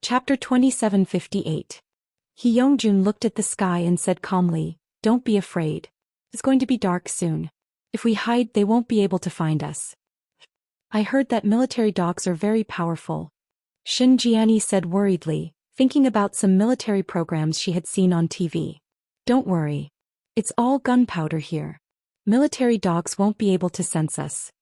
Chapter 2758. Hyungjun looked at the sky and said calmly, "Don't be afraid. It's going to be dark soon. If we hide, they won't be able to find us." "I heard that military dogs are very powerful," Shin Jiani said worriedly, thinking about some military programs she had seen on TV. "Don't worry. It's all gunpowder here. Military dogs won't be able to sense us."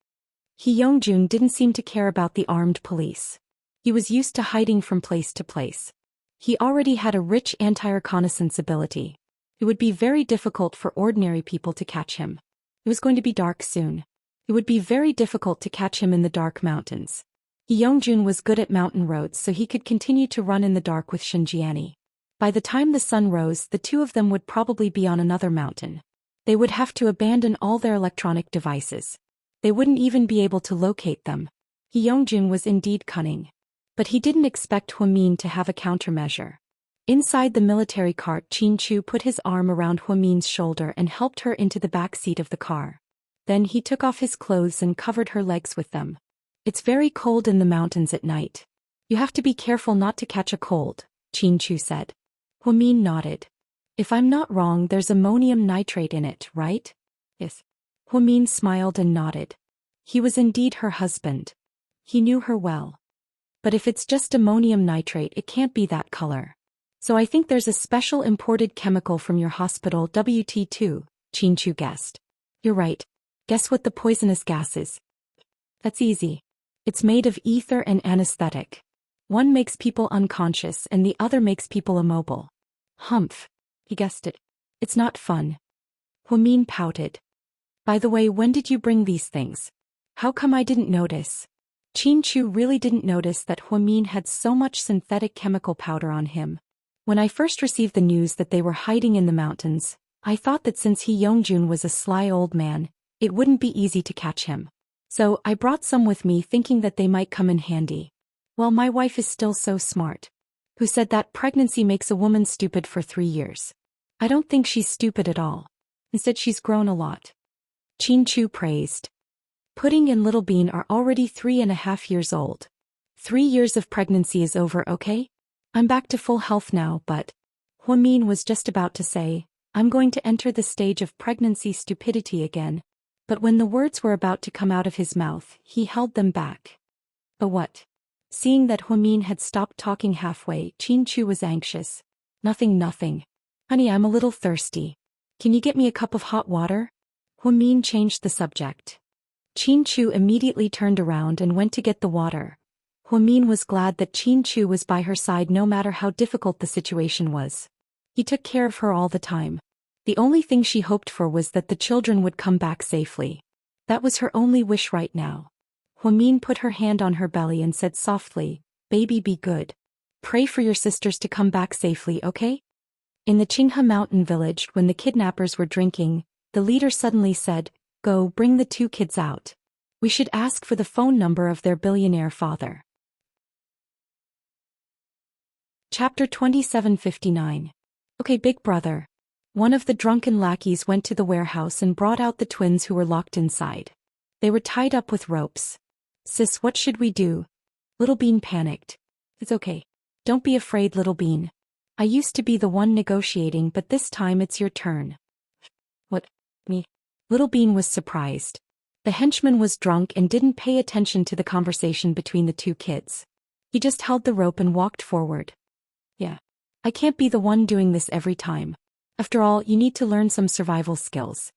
Hyungjun didn't seem to care about the armed police. He was used to hiding from place to place. He already had a rich anti-reconnaissance ability. It would be very difficult for ordinary people to catch him. It was going to be dark soon. It would be very difficult to catch him in the dark mountains. Hyungjun was good at mountain roads, so he could continue to run in the dark with Shinjiani. By the time the sun rose, the two of them would probably be on another mountain. They would have to abandon all their electronic devices. They wouldn't even be able to locate them. Hyungjun was indeed cunning. But he didn't expect Hwamin to have a countermeasure. Inside the military cart, Chin-Chu put his arm around Hwamin's shoulder and helped her into the back seat of the car. Then he took off his clothes and covered her legs with them. "It's very cold in the mountains at night. You have to be careful not to catch a cold," Chin-Chu said. Hwamin nodded. "If I'm not wrong, there's ammonium nitrate in it, right?" "Yes." Hwamin smiled and nodded. He was indeed her husband. He knew her well. "But if it's just ammonium nitrate, it can't be that color. So I think there's a special imported chemical from your hospital, WT2, Chin-Chu guessed. "You're right. Guess what the poisonous gas is?" "That's easy. It's made of ether and anesthetic. One makes people unconscious and the other makes people immobile." "Humph." He guessed it. "It's not fun." Hwamin pouted. "By the way, when did you bring these things? How come I didn't notice?" Chin-Chu really didn't notice that Hwamin had so much synthetic chemical powder on him. "When I first received the news that they were hiding in the mountains, I thought that since Hyungjun was a sly old man, it wouldn't be easy to catch him. So I brought some with me thinking that they might come in handy. Well, my wife is still so smart. Who said that pregnancy makes a woman stupid for 3 years? I don't think she's stupid at all. Instead, she's grown a lot." Chin-Chu praised. "Pudding and Little Bean are already 3.5 years old. 3 years of pregnancy is over, okay? I'm back to full health now, but..." Hwamin was just about to say, "I'm going to enter the stage of pregnancy stupidity again." But when the words were about to come out of his mouth, he held them back. "But what?" Seeing that Hwamin had stopped talking halfway, Chin-Chu was anxious. Nothing. Honey, I'm a little thirsty. Can you get me a cup of hot water?" Hwamin changed the subject. Chin-Chu immediately turned around and went to get the water. Hwamin was glad that Chin-Chu was by her side no matter how difficult the situation was. He took care of her all the time. The only thing she hoped for was that the children would come back safely. That was her only wish right now. Hwamin put her hand on her belly and said softly, "Baby, be good. Pray for your sisters to come back safely, okay?" In the Qinghe mountain village, when the kidnappers were drinking, the leader suddenly said, "Go, bring the 2 kids out. We should ask for the phone number of their billionaire father." Chapter 2759. "Okay, big brother." One of the drunken lackeys went to the warehouse and brought out the twins who were locked inside. They were tied up with ropes. "Sis, what should we do?" Little Bean panicked. "It's okay. Don't be afraid, Little Bean. I used to be the one negotiating, but this time it's your turn." "What? Me?" Little Bean was surprised. The henchman was drunk and didn't pay attention to the conversation between the 2 kids. He just held the rope and walked forward. "Yeah. I can't be the one doing this every time. After all, you need to learn some survival skills.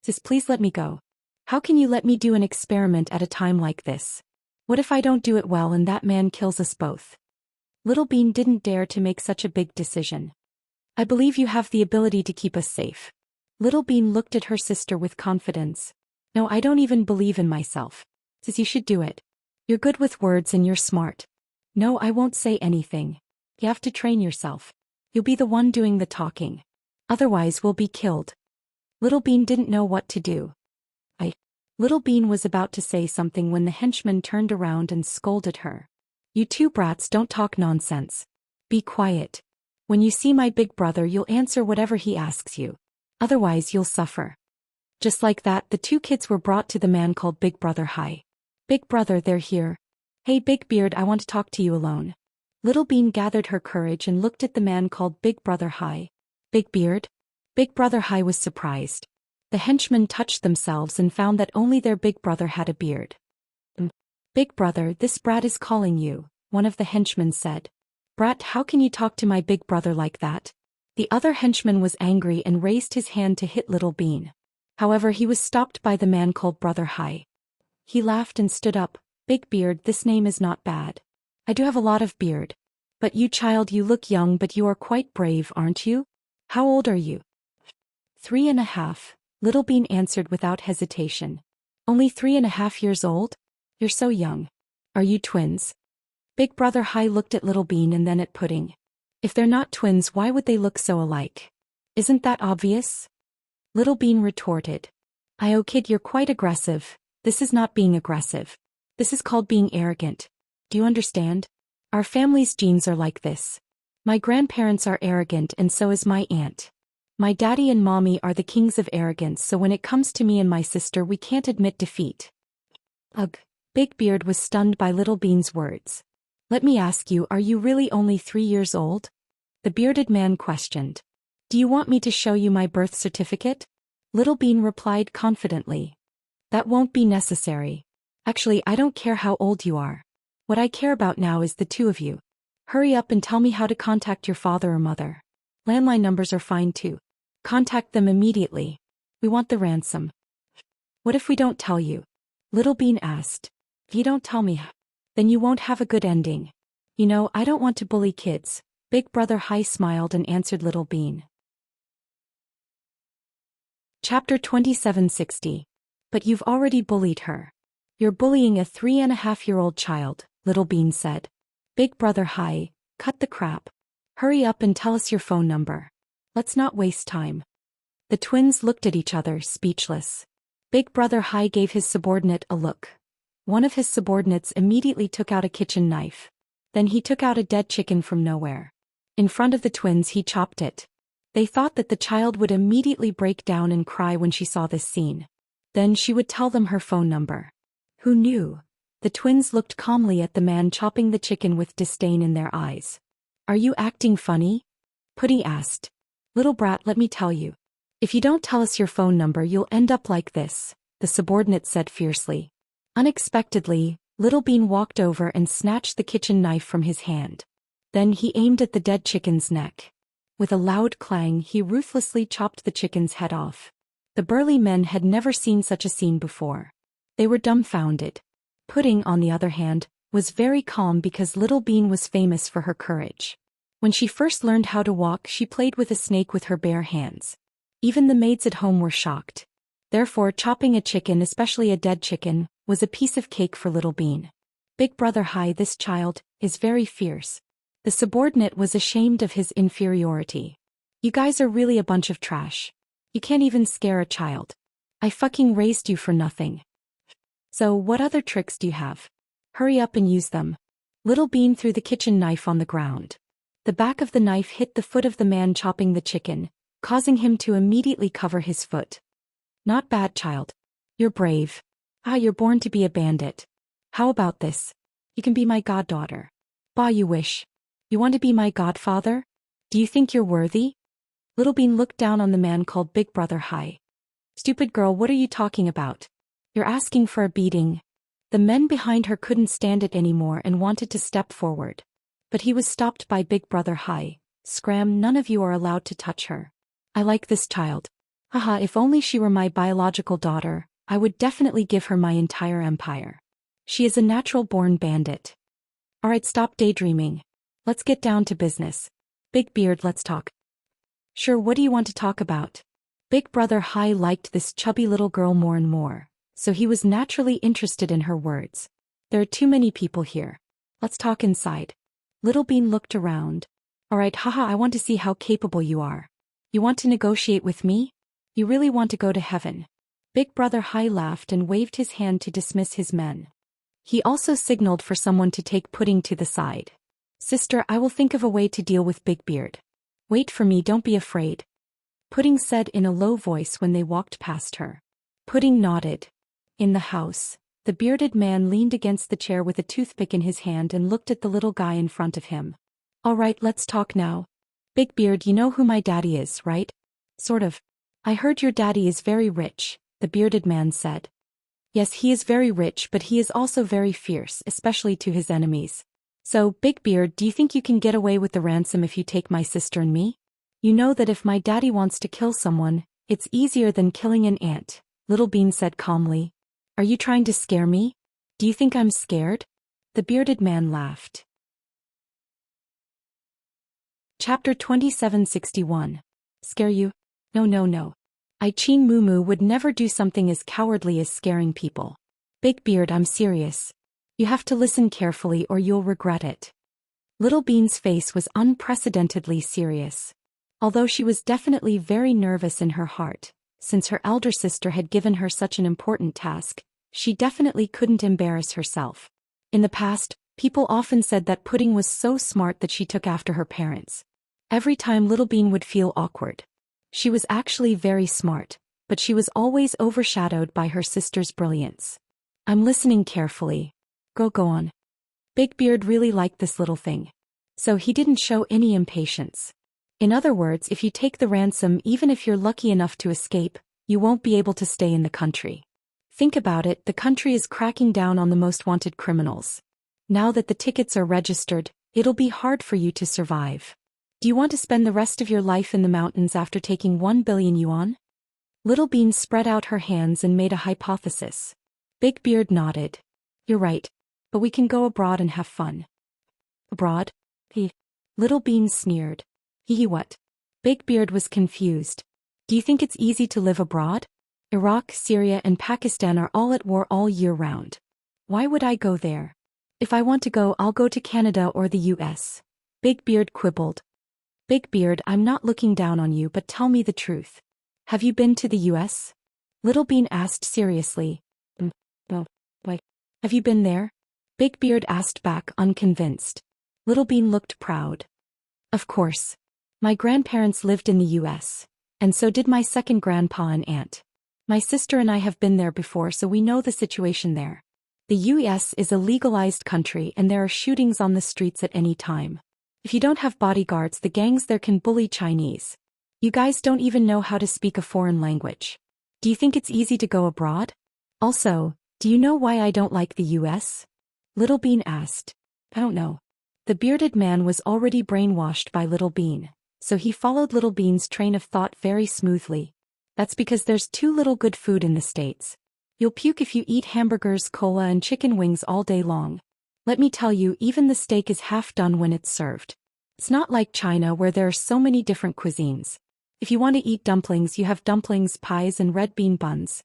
Sis, please let me go. How can you let me do an experiment at a time like this? What if I don't do it well and that man kills us both?" Little Bean didn't dare to make such a big decision. "I believe you have the ability to keep us safe." Little Bean looked at her sister with confidence. "No, I don't even believe in myself. Sis, you should do it. You're good with words and you're smart." "No, I won't say anything. You have to train yourself. You'll be the one doing the talking. Otherwise we'll be killed." Little Bean didn't know what to do. Little Bean was about to say something when the henchman turned around and scolded her. "You 2 brats, don't talk nonsense. Be quiet. When you see my big brother, you'll answer whatever he asks you. Otherwise you'll suffer." Just like that, the 2 kids were brought to the man called Big Brother. "Hi. Big Brother, they're here. Hey Big Beard, I want to talk to you alone." Little Bean gathered her courage and looked at the man called Big Brother High. Big Beard? Big Brother High was surprised. The henchmen touched themselves and found that only their big brother had a beard. Big brother, this brat is calling you, one of the henchmen said. Brat, how can you talk to my big brother like that? The other henchman was angry and raised his hand to hit Little Bean. However, he was stopped by the man called Brother High. He laughed and stood up. Big Beard, this name is not bad. I do have a lot of beard. But you child, you look young, but you are quite brave, aren't you? How old are you? 3.5, Little Bean answered without hesitation. Only 3.5 years old? You're so young. Are you twins? Big Brother High looked at Little Bean and then at Pudding. If they're not twins, why would they look so alike? Isn't that obvious? Little Bean retorted. Oh kid, you're quite aggressive. This is not being aggressive. This is called being arrogant. Do you understand? Our family's genes are like this. My grandparents are arrogant and so is my aunt. My daddy and mommy are the kings of arrogance, so when it comes to me and my sister, we can't admit defeat. Ugh. Big Beard was stunned by Little Bean's words. Let me ask you, are you really only 3 years old? The bearded man questioned. Do you want me to show you my birth certificate? Little Bean replied confidently. That won't be necessary. Actually, I don't care how old you are. What I care about now is the two of you. Hurry up and tell me how to contact your father or mother. Landline numbers are fine too. Contact them immediately. We want the ransom. What if we don't tell you? Little Bean asked. If you don't tell me, then you won't have a good ending. You know, I don't want to bully kids. Big Brother High smiled and answered Little Bean. Chapter 2760. But you've already bullied her. You're bullying a 3.5-year-old child, Little Bean said. Big Brother High, cut the crap. Hurry up and tell us your phone number. Let's not waste time. The twins looked at each other, speechless. Big Brother High gave his subordinate a look. One of his subordinates immediately took out a kitchen knife. Then he took out a dead chicken from nowhere. In front of the twins he chopped it. They thought that the child would immediately break down and cry when she saw this scene. Then she would tell them her phone number. Who knew? The twins looked calmly at the man chopping the chicken with disdain in their eyes. Are you acting funny? Pudding asked. Little brat, let me tell you. If you don't tell us your phone number, you'll end up like this, the subordinate said fiercely. Unexpectedly, Little Bean walked over and snatched the kitchen knife from his hand. Then he aimed at the dead chicken's neck. With a loud clang, he ruthlessly chopped the chicken's head off. The burly men had never seen such a scene before. They were dumbfounded. Pudding, on the other hand, was very calm because Little Bean was famous for her courage. When she first learned how to walk, she played with a snake with her bare hands. Even the maids at home were shocked. Therefore, chopping a chicken, especially a dead chicken, was a piece of cake for Little Bean. Big Brother High, this child is very fierce. The subordinate was ashamed of his inferiority. You guys are really a bunch of trash. You can't even scare a child. I fucking raised you for nothing. So, what other tricks do you have? Hurry up and use them. Little Bean threw the kitchen knife on the ground. The back of the knife hit the foot of the man chopping the chicken, causing him to immediately cover his foot. Not bad, child. You're brave. You're born to be a bandit. How about this? You can be my goddaughter. Bah, you wish. You want to be my godfather? Do you think you're worthy? Little Bean looked down on the man called Big Brother High. Stupid girl, what are you talking about? You're asking for a beating. The men behind her couldn't stand it anymore and wanted to step forward. But he was stopped by Big Brother High. Scram, none of you are allowed to touch her. I like this child. Haha, if only she were my biological daughter, I would definitely give her my entire empire. She is a natural-born bandit. Alright, stop daydreaming. Let's get down to business. Big Beard, let's talk. Sure, what do you want to talk about? Big Brother High liked this chubby little girl more and more, so he was naturally interested in her words. There are too many people here. Let's talk inside. Little Bean looked around. Alright, haha, I want to see how capable you are. You want to negotiate with me? You really want to go to heaven? Big Brother High laughed and waved his hand to dismiss his men. He also signaled for someone to take Pudding to the side. Sister, I will think of a way to deal with Big Beard. Wait for me, don't be afraid. Pudding said in a low voice when they walked past her. Pudding nodded. In the house, the bearded man leaned against the chair with a toothpick in his hand and looked at the little guy in front of him. Alright, let's talk now. Big Beard, you know who my daddy is, right? Sort of. I heard your daddy is very rich, the bearded man said. Yes, he is very rich, but he is also very fierce, especially to his enemies. So, Big Beard, do you think you can get away with the ransom if you take my sister and me? You know that if my daddy wants to kill someone, it's easier than killing an ant, Little Bean said calmly. Are you trying to scare me? Do you think I'm scared? The bearded man laughed. Chapter 2761. Scare you? No. I Chin Moo would never do something as cowardly as scaring people. Big Beard, I'm serious. You have to listen carefully or you'll regret it. Little Bean's face was unprecedentedly serious. Although she was definitely very nervous in her heart, since her elder sister had given her such an important task, she definitely couldn't embarrass herself. In the past, people often said that Pudding was so smart that she took after her parents. Every time Little Bean would feel awkward. She was actually very smart, but she was always overshadowed by her sister's brilliance. I'm listening carefully. Go on. Big Beard really liked this little thing. So he didn't show any impatience. In other words, if you take the ransom, even if you're lucky enough to escape, you won't be able to stay in the country. Think about it, the country is cracking down on the most wanted criminals. Now that the tickets are registered, it'll be hard for you to survive. Do you want to spend the rest of your life in the mountains after taking 1 billion yuan? Little Bean spread out her hands and made a hypothesis. Big Beard nodded. You're right. But we can go abroad and have fun. Abroad? Little Bean sneered. What? Big Beard was confused. Do you think it's easy to live abroad? Iraq, Syria, and Pakistan are all at war all year round. Why would I go there? If I want to go, I'll go to Canada or the US. Big Beard quibbled. Big Beard, I'm not looking down on you, but tell me the truth. Have you been to the US? Little Bean asked seriously. No. Why? Have you been there? Big Beard asked back, unconvinced. Little Bean looked proud. Of course. My grandparents lived in the US, and so did my second grandpa and aunt. My sister and I have been there before, so we know the situation there. The US is a legalized country and there are shootings on the streets at any time. If you don't have bodyguards, the gangs there can bully Chinese. You guys don't even know how to speak a foreign language. Do you think it's easy to go abroad? Also, do you know why I don't like the US? Little Bean asked. I don't know. The bearded man was already brainwashed by Little Bean, so he followed Little Bean's train of thought very smoothly. That's because there's too little good food in the States. You'll puke if you eat hamburgers, cola, and chicken wings all day long. Let me tell you, even the steak is half done when it's served. It's not like China where there are so many different cuisines. If you want to eat dumplings, you have dumplings, pies, and red bean buns.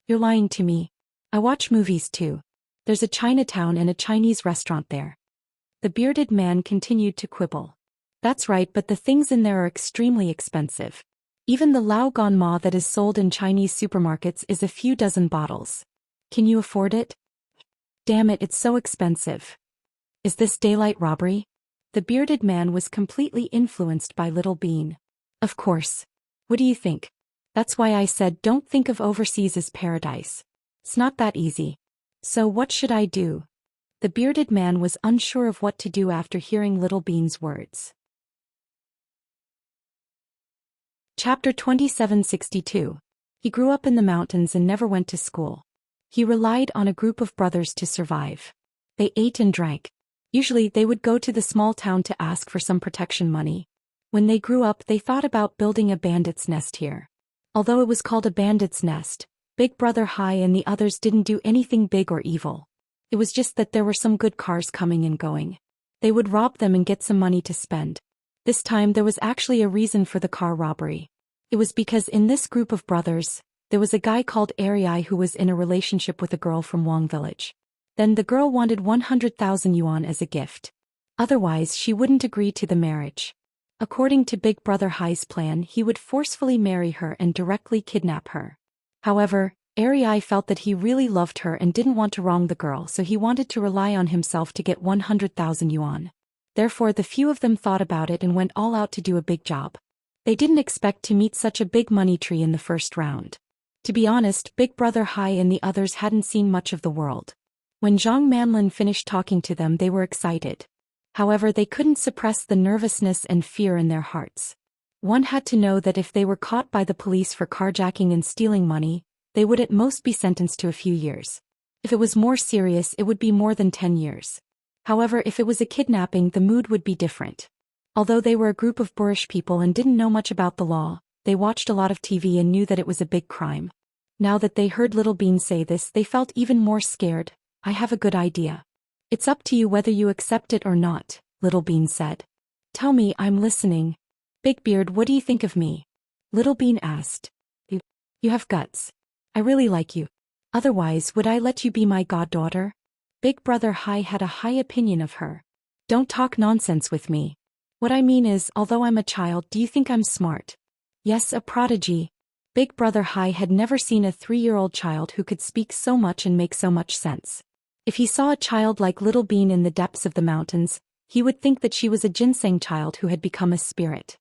You're lying to me. I watch movies too. There's a Chinatown and a Chinese restaurant there. The bearded man continued to quibble. That's right, but the things in there are extremely expensive. Even the Lao Gan Ma that is sold in Chinese supermarkets is a few dozen bottles. Can you afford it? Damn it, it's so expensive. Is this daylight robbery? The bearded man was completely influenced by Little Bean. Of course. What do you think? That's why I said don't think of overseas as paradise. It's not that easy. So what should I do? The bearded man was unsure of what to do after hearing Little Bean's words. Chapter 2762. He grew up in the mountains and never went to school. He relied on a group of brothers to survive. They ate and drank. Usually they would go to the small town to ask for some protection money. When they grew up, they thought about building a bandit's nest here. Although it was called a bandit's nest, Big Brother Hai and the others didn't do anything big or evil. It was just that there were some good cars coming and going. They would rob them and get some money to spend. This time there was actually a reason for the car robbery. It was because in this group of brothers, there was a guy called Ariai who was in a relationship with a girl from Wang village. Then the girl wanted 100,000 yuan as a gift. Otherwise she wouldn't agree to the marriage. According to Big Brother Hai's plan, he would forcefully marry her and directly kidnap her. However, Ariai felt that he really loved her and didn't want to wrong the girl, so he wanted to rely on himself to get 100,000 yuan. Therefore the few of them thought about it and went all out to do a big job. They didn't expect to meet such a big money tree in the first round. To be honest, Big Brother Hai and the others hadn't seen much of the world. When Zhang Manlin finished talking to them, they were excited. However, they couldn't suppress the nervousness and fear in their hearts. One had to know that if they were caught by the police for carjacking and stealing money, they would at most be sentenced to a few years. If it was more serious, it would be more than 10 years. However, if it was a kidnapping, the mood would be different. Although they were a group of boorish people and didn't know much about the law, they watched a lot of TV and knew that it was a big crime. Now that they heard Little Bean say this, they felt even more scared. I have a good idea. It's up to you whether you accept it or not, Little Bean said. Tell me, I'm listening. Big Beard, what do you think of me? Little Bean asked. You have guts. I really like you. Otherwise, would I let you be my goddaughter? Big Brother Hai had a high opinion of her. Don't talk nonsense with me. What I mean is, although I'm a child, do you think I'm smart? Yes, a prodigy. Big Brother Hai had never seen a 3-year-old child who could speak so much and make so much sense. If he saw a child like Little Bean in the depths of the mountains, he would think that she was a ginseng child who had become a spirit.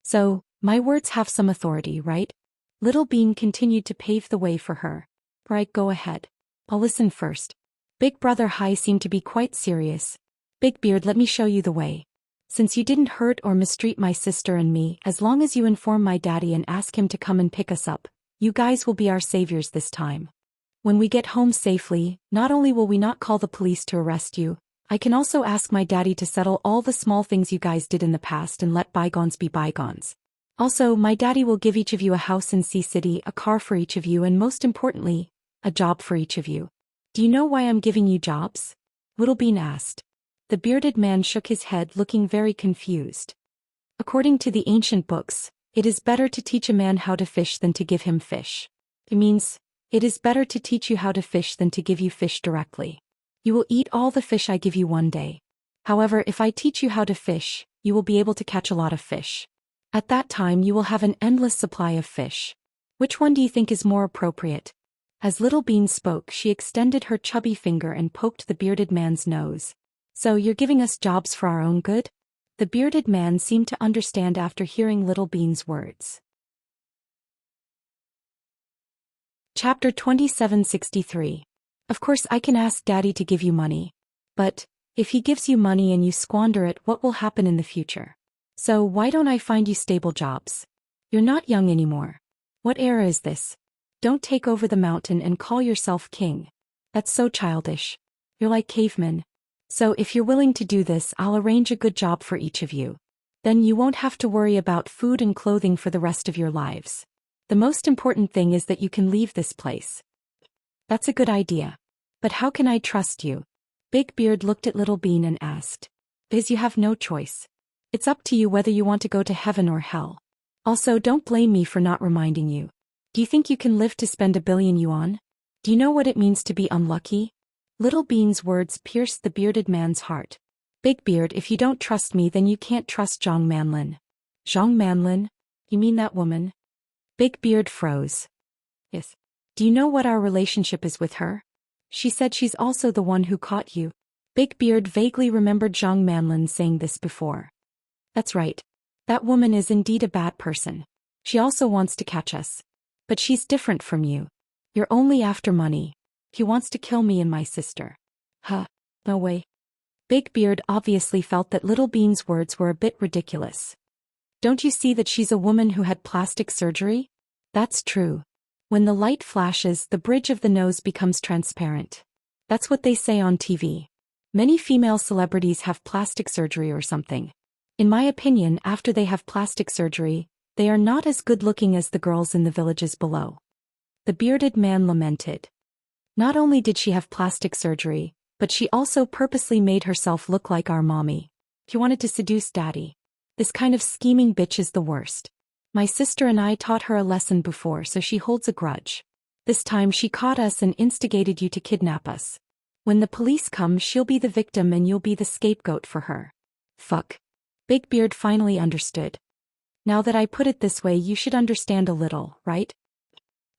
So, my words have some authority, right? Little Bean continued to pave the way for her. Right, go ahead. I'll listen first. Big Brother Hai seemed to be quite serious. Big Beard, let me show you the way. Since you didn't hurt or mistreat my sister and me, as long as you inform my daddy and ask him to come and pick us up, you guys will be our saviors this time. When we get home safely, not only will we not call the police to arrest you, I can also ask my daddy to settle all the small things you guys did in the past and let bygones be bygones. Also, my daddy will give each of you a house in Sea City, a car for each of you, and most importantly, a job for each of you. Do you know why I'm giving you jobs? Little Bean asked. The bearded man shook his head, looking very confused. According to the ancient books, it is better to teach a man how to fish than to give him fish. It means, it is better to teach you how to fish than to give you fish directly. You will eat all the fish I give you one day. However, if I teach you how to fish, you will be able to catch a lot of fish. At that time you will have an endless supply of fish. Which one do you think is more appropriate? As Little Bean spoke, she extended her chubby finger and poked the bearded man's nose. So you're giving us jobs for our own good? The bearded man seemed to understand after hearing Little Bean's words. Chapter 2763. Of course I can ask Daddy to give you money. But, if he gives you money and you squander it, what will happen in the future? So why don't I find you stable jobs? You're not young anymore. What era is this? Don't take over the mountain and call yourself king. That's so childish. You're like cavemen. So if you're willing to do this, I'll arrange a good job for each of you. Then you won't have to worry about food and clothing for the rest of your lives. The most important thing is that you can leave this place. That's a good idea. But how can I trust you? Big Beard looked at Little Bean and asked. Because you have no choice. It's up to you whether you want to go to heaven or hell. Also, don't blame me for not reminding you. Do you think you can live to spend 1,000,000,000 yuan? Do you know what it means to be unlucky? Little Bean's words pierced the bearded man's heart. Big Beard, if you don't trust me, then you can't trust Zhang Manlin. Zhang Manlin? You mean that woman? Big Beard froze. Yes. Do you know what our relationship is with her? She said she's also the one who caught you. Big Beard vaguely remembered Zhang Manlin saying this before. That's right. That woman is indeed a bad person. She also wants to catch us. But she's different from you. You're only after money. He wants to kill me and my sister. Huh. No way. Big Beard obviously felt that Little Bean's words were a bit ridiculous. Don't you see that she's a woman who had plastic surgery? That's true. When the light flashes, the bridge of the nose becomes transparent. That's what they say on TV. Many female celebrities have plastic surgery or something. In my opinion, after they have plastic surgery, they are not as good-looking as the girls in the villages below. The bearded man lamented. Not only did she have plastic surgery, but she also purposely made herself look like our mommy. She wanted to seduce Daddy. This kind of scheming bitch is the worst. My sister and I taught her a lesson before, so she holds a grudge. This time she caught us and instigated you to kidnap us. When the police come, she'll be the victim and you'll be the scapegoat for her. Fuck. Big Beard finally understood. Now that I put it this way, you should understand a little, right?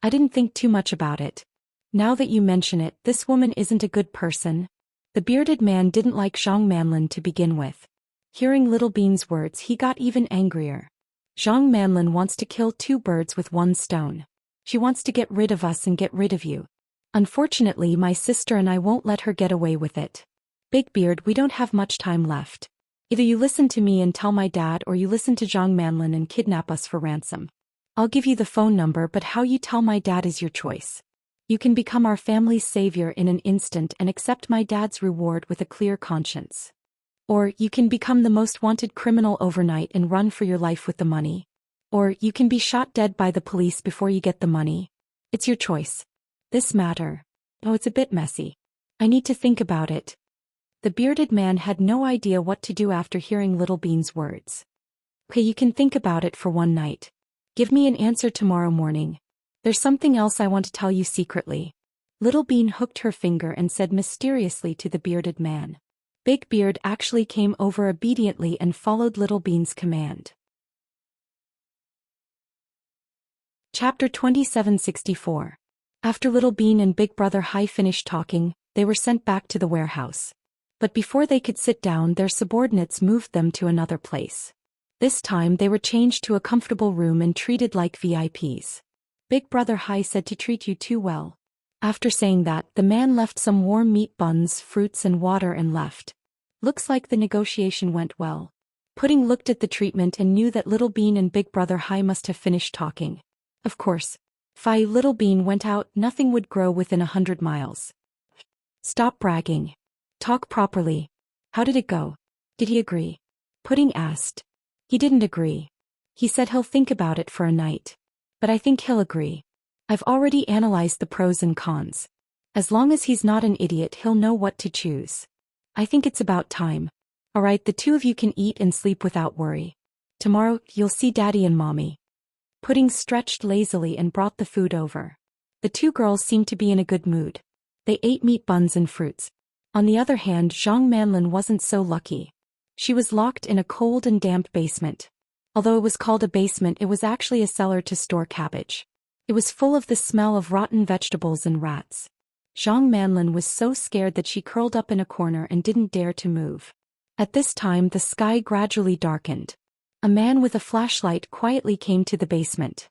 I didn't think too much about it. Now that you mention it, this woman isn't a good person. The bearded man didn't like Zhang Manlin to begin with. Hearing Little Bean's words, he got even angrier. Zhang Manlin wants to kill 2 birds with 1 stone. She wants to get rid of us and get rid of you. Unfortunately, my sister and I won't let her get away with it. Big Beard, we don't have much time left. Either you listen to me and tell my dad, or you listen to Zhang Manlin and kidnap us for ransom. I'll give you the phone number, but how you tell my dad is your choice. You can become our family's savior in an instant and accept my dad's reward with a clear conscience. Or you can become the most wanted criminal overnight and run for your life with the money. Or you can be shot dead by the police before you get the money. It's your choice. This matter. Oh, it's a bit messy. I need to think about it. The bearded man had no idea what to do after hearing Little Bean's words. Okay, you can think about it for one night. Give me an answer tomorrow morning. There's something else I want to tell you secretly. Little Bean hooked her finger and said mysteriously to the bearded man. Big Beard actually came over obediently and followed Little Bean's command. Chapter 2764. After Little Bean and Big Brother Hai finished talking, they were sent back to the warehouse. But before they could sit down, their subordinates moved them to another place. This time they were changed to a comfortable room and treated like VIPs. Big Brother Hai said to treat you too well. After saying that, the man left some warm meat buns, fruits and water and left. Looks like the negotiation went well. Pudding looked at the treatment and knew that Little Bean and Big Brother Hai must have finished talking. Of course. If Little Bean went out, nothing would grow within 100 miles. Stop bragging. Talk properly. How did it go? Did he agree? Pudding asked. He didn't agree. He said he'll think about it for a night. But I think he'll agree. I've already analyzed the pros and cons. As long as he's not an idiot, he'll know what to choose. I think it's about time. Alright, the two of you can eat and sleep without worry. Tomorrow, you'll see Daddy and Mommy. Pudding stretched lazily and brought the food over. The two girls seemed to be in a good mood. They ate meat buns and fruits. On the other hand, Zhang Manlin wasn't so lucky. She was locked in a cold and damp basement. Although it was called a basement, it was actually a cellar to store cabbage. It was full of the smell of rotten vegetables and rats. Zhang Manlin was so scared that she curled up in a corner and didn't dare to move. At this time, the sky gradually darkened. A man with a flashlight quietly came to the basement.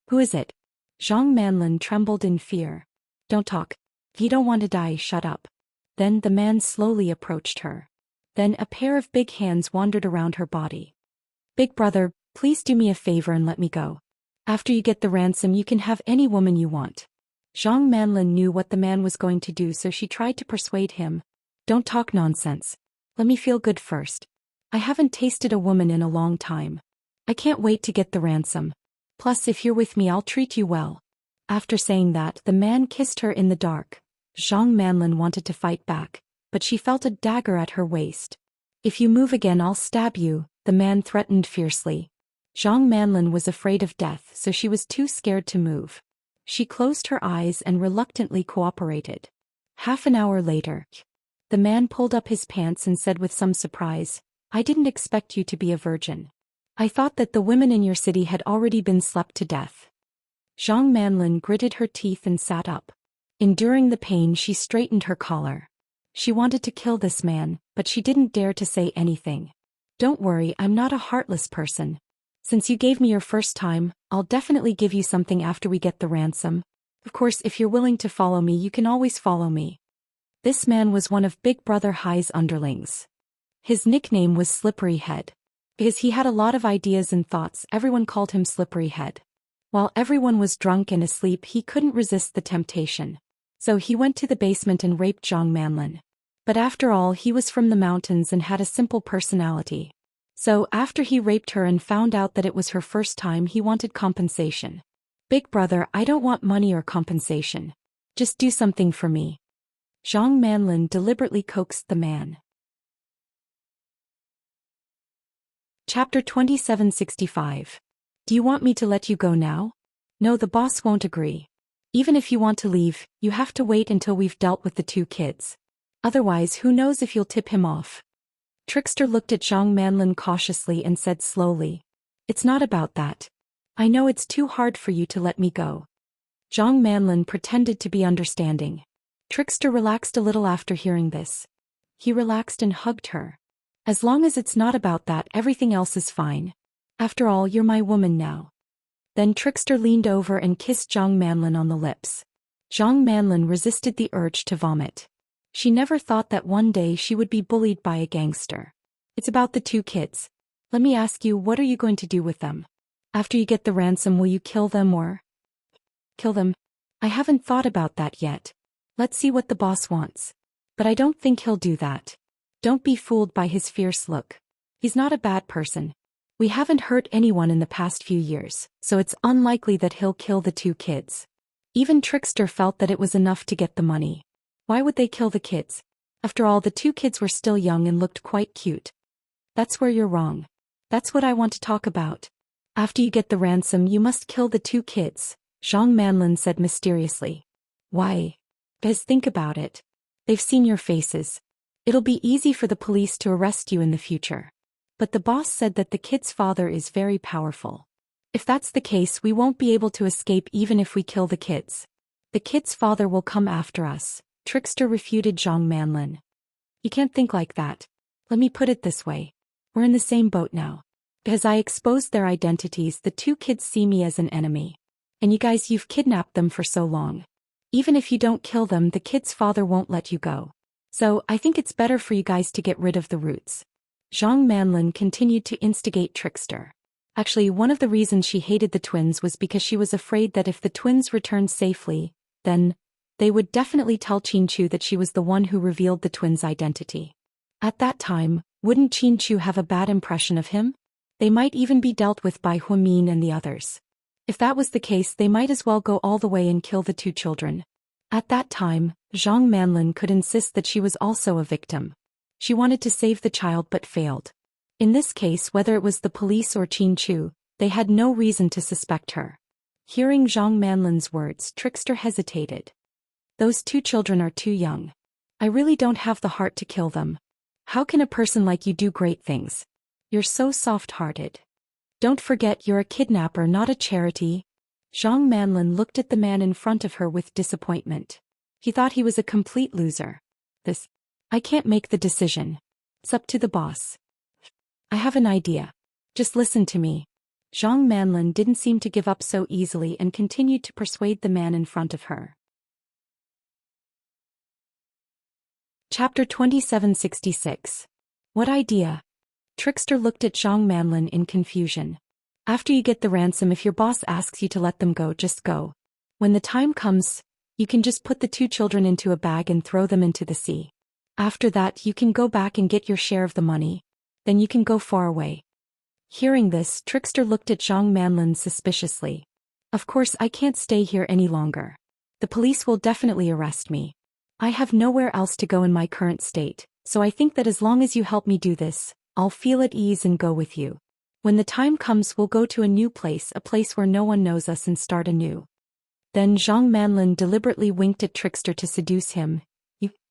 Who is it? Zhang Manlin trembled in fear. Don't talk. If you don't want to die, shut up. Then the man slowly approached her. Then a pair of big hands wandered around her body. Big brother, please do me a favor and let me go. After you get the ransom, you can have any woman you want. Zhang Manlin knew what the man was going to do, so she tried to persuade him. Don't talk nonsense. Let me feel good first. I haven't tasted a woman in a long time. I can't wait to get the ransom. Plus, if you're with me, I'll treat you well. After saying that, the man kissed her in the dark. Zhang Manlin wanted to fight back, but she felt a dagger at her waist. If you move again, I'll stab you, the man threatened fiercely. Zhang Manlin was afraid of death, so she was too scared to move. She closed her eyes and reluctantly cooperated. Half an hour later, the man pulled up his pants and said with some surprise, I didn't expect you to be a virgin. I thought that the women in your city had already been slept to death. Zhang Manlin gritted her teeth and sat up. Enduring the pain, she straightened her collar. She wanted to kill this man, but she didn't dare to say anything. Don't worry, I'm not a heartless person. Since you gave me your first time, I'll definitely give you something after we get the ransom. Of course, if you're willing to follow me, you can always follow me. This man was one of Big Brother Hai's underlings. His nickname was Slippery Head. Because he had a lot of ideas and thoughts, everyone called him Slippery Head. While everyone was drunk and asleep, he couldn't resist the temptation. So he went to the basement and raped Zhang Manlin. But after all, he was from the mountains and had a simple personality. So after he raped her and found out that it was her first time, he wanted compensation. Big brother, I don't want money or compensation. Just do something for me. Zhang Manlin deliberately coaxed the man. Chapter 2765. Do you want me to let you go now? No, the boss won't agree. Even if you want to leave, you have to wait until we've dealt with the two kids. Otherwise, who knows if you'll tip him off. Trickster looked at Zhang Manlin cautiously and said slowly, It's not about that. I know it's too hard for you to let me go. Zhang Manlin pretended to be understanding. Trickster relaxed a little after hearing this. He relaxed and hugged her. As long as it's not about that, everything else is fine. After all, you're my woman now. Then Trickster leaned over and kissed Zhang Manlin on the lips. Zhang Manlin resisted the urge to vomit. She never thought that one day she would be bullied by a gangster. It's about the 2 kids. Let me ask you, what are you going to do with them? After you get the ransom, will you kill them or kill them? I haven't thought about that yet. Let's see what the boss wants. But I don't think he'll do that. Don't be fooled by his fierce look. He's not a bad person. We haven't hurt anyone in the past few years, so it's unlikely that he'll kill the 2 kids. Even Trickster felt that it was enough to get the money. Why would they kill the kids? After all, the 2 kids were still young and looked quite cute. That's where you're wrong. That's what I want to talk about. After you get the ransom, you must kill the 2 kids, Zhang Manlin said mysteriously. Why? Because think about it. They've seen your faces. It'll be easy for the police to arrest you in the future. But the boss said that the kid's father is very powerful. If that's the case, we won't be able to escape even if we kill the kids. The kid's father will come after us, Trickster refuted Zhang Manlin. You can't think like that. Let me put it this way. We're in the same boat now. Because I exposed their identities, the 2 kids see me as an enemy. And you guys, you've kidnapped them for so long. Even if you don't kill them, the kid's father won't let you go. So, I think it's better for you guys to get rid of the roots. Zhang Manlin continued to instigate Trickster. Actually, one of the reasons she hated the twins was because she was afraid that if the twins returned safely, then they would definitely tell Qin that she was the one who revealed the twins' identity. At that time, wouldn't Qin have a bad impression of him? They might even be dealt with by Huamin and the others. If that was the case, they might as well go all the way and kill the 2 children. At that time, Zhang Manlin could insist that she was also a victim. She wanted to save the child but failed. In this case, whether it was the police or Qin, they had no reason to suspect her. Hearing Zhang Manlin's words, Trickster hesitated. Those 2 children are too young. I really don't have the heart to kill them. How can a person like you do great things? You're so soft-hearted. Don't forget, you're a kidnapper, not a charity. Zhang Manlin looked at the man in front of her with disappointment. He thought he was a complete loser. I can't make the decision. It's up to the boss. I have an idea. Just listen to me. Zhang Manlin didn't seem to give up so easily and continued to persuade the man in front of her. Chapter 2766. What idea? Trickster looked at Zhang Manlin in confusion. After you get the ransom, if your boss asks you to let them go, just go. When the time comes, you can just put the 2 children into a bag and throw them into the sea. After that, you can go back and get your share of the money. Then you can go far away. Hearing this, Trickster looked at Zhang Manlin suspiciously. Of course, I can't stay here any longer. The police will definitely arrest me. I have nowhere else to go in my current state, so I think that as long as you help me do this, I'll feel at ease and go with you. When the time comes, we'll go to a new place, a place where no one knows us, and start anew. Then Zhang Manlin deliberately winked at Trickster to seduce him.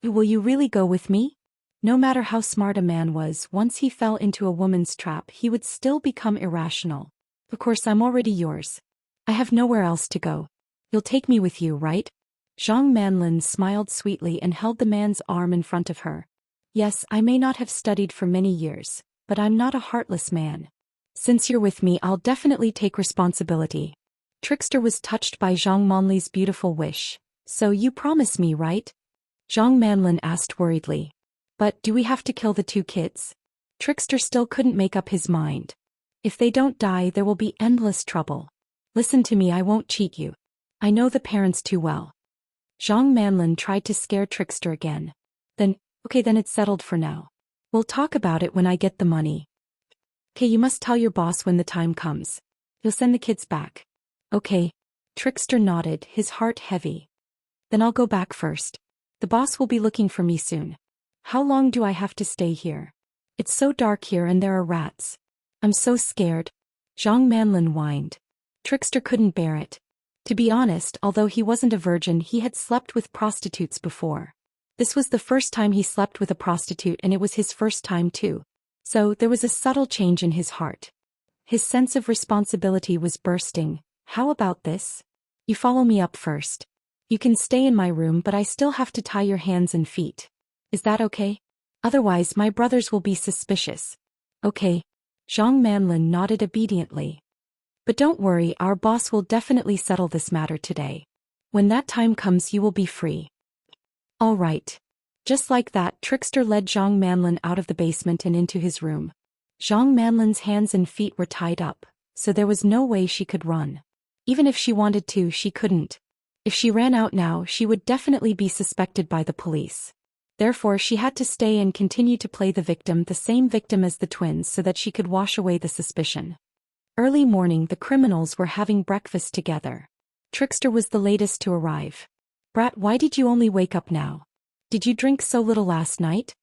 Will you really go with me? No matter how smart a man was, once he fell into a woman's trap, he would still become irrational. Of course, I'm already yours. I have nowhere else to go. You'll take me with you, right? Zhang Manlin smiled sweetly and held the man's arm in front of her. Yes, I may not have studied for many years, but I'm not a heartless man. Since you're with me, I'll definitely take responsibility. Trickster was touched by Zhang Manli's beautiful wish. So you promise me, right? Zhang Manlin asked worriedly. But do we have to kill the 2 kids? Trickster still couldn't make up his mind. If they don't die, there will be endless trouble. Listen to me, I won't cheat you. I know the parents too well. Zhang Manlin tried to scare Trickster again. Okay, then it's settled for now. We'll talk about it when I get the money. Okay, you must tell your boss when the time comes. He'll send the kids back. Okay. Trickster nodded, his heart heavy. Then I'll go back first. The boss will be looking for me soon. How long do I have to stay here? It's so dark here and there are rats. I'm so scared. Zhang Manlin whined. Trickster couldn't bear it. To be honest, although he wasn't a virgin, he had slept with prostitutes before. This was the first time he slept with a prostitute, and it was his first time too. So there was a subtle change in his heart. His sense of responsibility was bursting. How about this? You follow me up first. You can stay in my room, but I still have to tie your hands and feet. Is that okay? Otherwise, my brothers will be suspicious. Okay. Zhang Manlin nodded obediently. But don't worry, our boss will definitely settle this matter today. When that time comes, you will be free. All right. Just like that, Trickster led Zhang Manlin out of the basement and into his room. Zhang Manlin's hands and feet were tied up, so there was no way she could run. Even if she wanted to, she couldn't. If she ran out now, she would definitely be suspected by the police. Therefore, she had to stay and continue to play the victim, the same victim as the twins, so that she could wash away the suspicion. Early morning, the criminals were having breakfast together. Trickster was the latest to arrive. "Brat, why did you only wake up now? Did you drink so little last night?"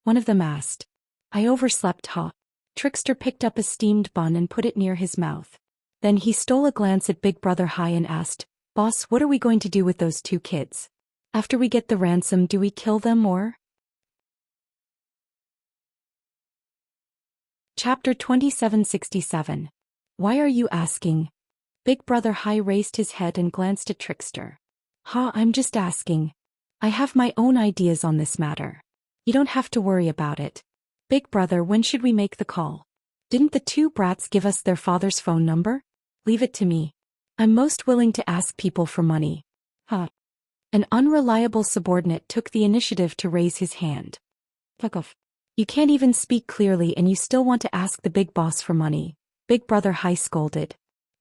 one of them asked. "I overslept, huh?" Trickster picked up a steamed bun and put it near his mouth. Then he stole a glance at Big Brother Hai and asked, "Boss, what are we going to do with those 2 kids? After we get the ransom, do we kill them or?" Chapter 2767. Why are you asking? Big Brother Hai raised his head and glanced at Trickster. I'm just asking. I have my own ideas on this matter. You don't have to worry about it. Big Brother, when should we make the call? Didn't the 2 brats give us their father's phone number? Leave it to me. I'm most willing to ask people for money. An unreliable subordinate took the initiative to raise his hand. Fuck off. You can't even speak clearly and you still want to ask the big boss for money, Big Brother Hai scolded.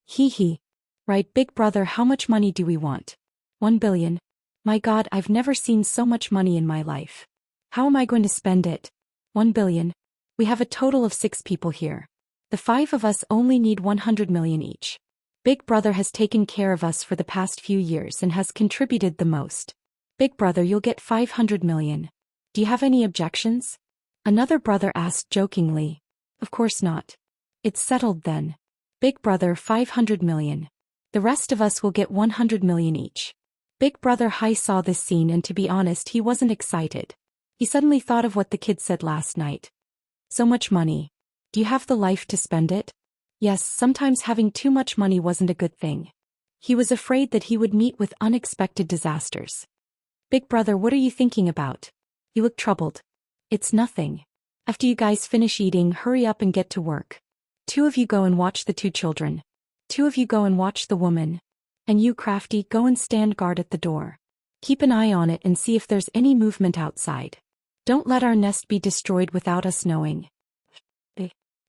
Hee. Right, Big Brother, how much money do we want? 1 billion. My God, I've never seen so much money in my life. How am I going to spend it? 1 billion. We have a total of 6 people here. The 5 of us only need 100 million each. Big Brother has taken care of us for the past few years and has contributed the most. Big Brother, you'll get 500 million. Do you have any objections? Another brother asked jokingly. Of course not. It's settled then. Big Brother, 500 million. The rest of us will get 100 million each. Big Brother Hai saw this scene and to be honest, he wasn't excited. He suddenly thought of what the kid said last night. So much money. Do you have the life to spend it? Yes, sometimes having too much money wasn't a good thing. He was afraid that he would meet with unexpected disasters. Big Brother, what are you thinking about? You look troubled. It's nothing. After you guys finish eating, hurry up and get to work. 2 of you go and watch the 2 children. 2 of you go and watch the woman. And you, Crafty, go and stand guard at the door. Keep an eye on it and see if there's any movement outside. Don't let our nest be destroyed without us knowing.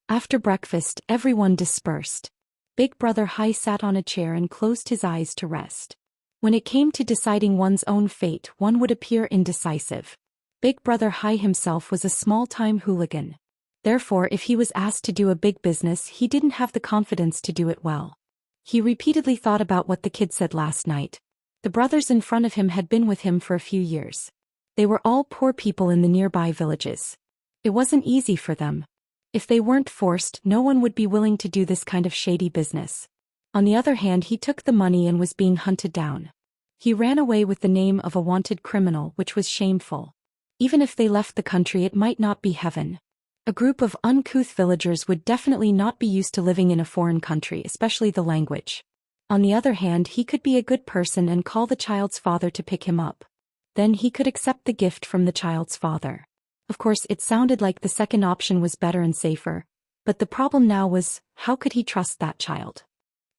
After breakfast, everyone dispersed. Big Brother Hai sat on a chair and closed his eyes to rest. When it came to deciding one's own fate, one would appear indecisive. Big Brother Hai himself was a small-time hooligan. Therefore, if he was asked to do a big business, he didn't have the confidence to do it well. He repeatedly thought about what the kid said last night. The brothers in front of him had been with him for a few years. They were all poor people in the nearby villages. It wasn't easy for them. If they weren't forced, no one would be willing to do this kind of shady business. On the other hand, he took the money and was being hunted down. He ran away with the name of a wanted criminal, which was shameful. Even if they left the country, it might not be heaven. A group of uncouth villagers would definitely not be used to living in a foreign country, especially the language. On the other hand, he could be a good person and call the child's father to pick him up. Then he could accept the gift from the child's father. Of course, it sounded like the second option was better and safer, but the problem now was, how could he trust that child?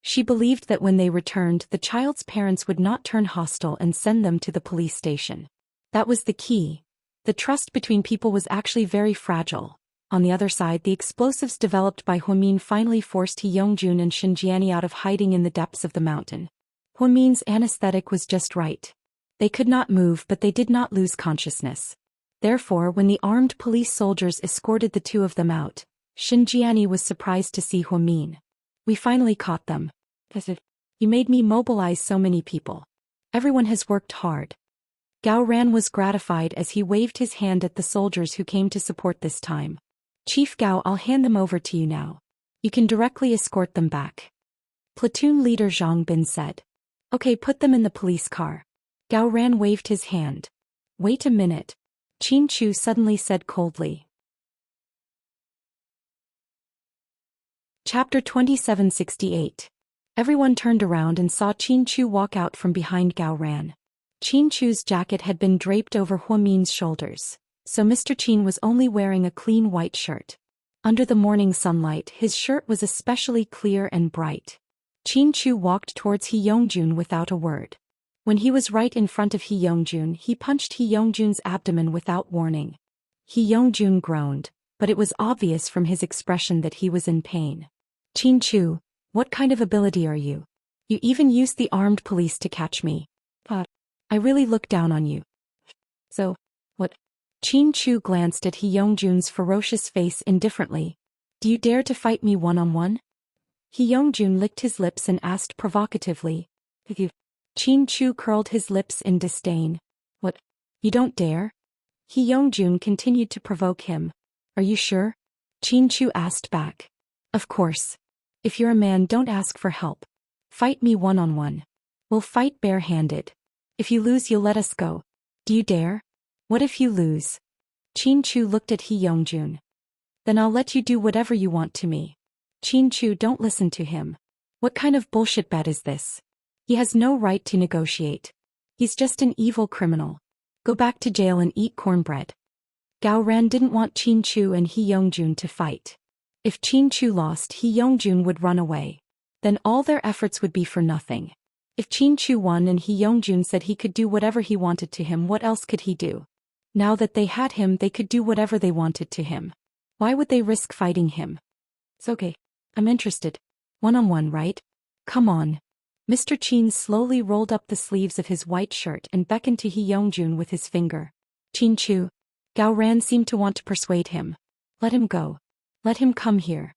She believed that when they returned, the child's parents would not turn hostile and send them to the police station. That was the key. The trust between people was actually very fragile. On the other side, the explosives developed by Huamin finally forced He Yongjun and Xinjiani out of hiding in the depths of the mountain. Huamin's anesthetic was just right. They could not move, but they did not lose consciousness. Therefore, when the armed police soldiers escorted the 2 of them out, Xinjiani was surprised to see Huamin. We finally caught them. You made me mobilize so many people. Everyone has worked hard. Gao Ran was gratified as he waved his hand at the soldiers who came to support this time. Chief Gao, I'll hand them over to you now. You can directly escort them back. Platoon leader Zhang Bin said. Okay, put them in the police car. Gao Ran waved his hand. Wait a minute. Qin Chu suddenly said coldly. Chapter 2768. Everyone turned around and saw Qin Chu walk out from behind Gao Ran. Qin Chu's jacket had been draped over Huamin's shoulders, so Mr. Qin was only wearing a clean white shirt. Under the morning sunlight, his shirt was especially clear and bright. Qin Chu walked towards He Yongjun without a word. When he was right in front of Hee Youngjun, he punched Hee Youngjun's abdomen without warning. Hee Youngjun groaned, but it was obvious from his expression that he was in pain. Chin-Chu, what kind of ability are you? You even used the armed police to catch me. But I really look down on you. So, what? Chin-Chu glanced at Hee Youngjun's ferocious face indifferently. Do you dare to fight me one-on-one? Hee Youngjun licked his lips and asked provocatively. You. Chin-Chu curled his lips in disdain. What? You don't dare? Hee Youngjun continued to provoke him. Are you sure? Chin-Chu asked back. Of course. If you're a man, don't ask for help. Fight me one-on-one. We'll fight bare-handed. If you lose, you'll let us go. Do you dare? What if you lose? Chin-Chu looked at Hee Youngjun. Then I'll let you do whatever you want to me. Chin-Chu, don't listen to him. What kind of bullshit bet is this? He has no right to negotiate. He's just an evil criminal. Go back to jail and eat cornbread. Gao Ran didn't want Chin-Chu and Hee Youngjun to fight. If Chin-Chu lost, Hee Youngjun would run away. Then all their efforts would be for nothing. If Chin-Chu won and Hee Youngjun said he could do whatever he wanted to him, what else could he do? Now that they had him, they could do whatever they wanted to him. Why would they risk fighting him? It's okay. I'm interested. One-on-one, right? Come on. Mr. Chin slowly rolled up the sleeves of his white shirt and beckoned to Hee Youngjun with his finger. Chin-Chu. Gao Ran seemed to want to persuade him. Let him go. Let him come here.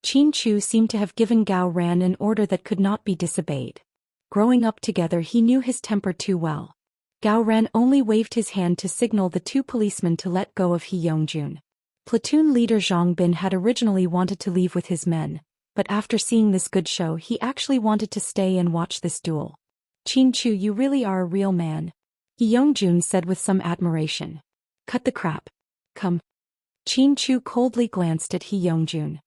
Chin-Chu seemed to have given Gao Ran an order that could not be disobeyed. Growing up together, he knew his temper too well. Gao Ran only waved his hand to signal the two policemen to let go of Hee Youngjun. Platoon leader Zhang Bin had originally wanted to leave with his men, but after seeing this good show, he actually wanted to stay and watch this duel. Chin-Chu, you really are a real man, Hee Youngjun said with some admiration. Cut the crap. Come. Chin-Chu coldly glanced at Hee Youngjun.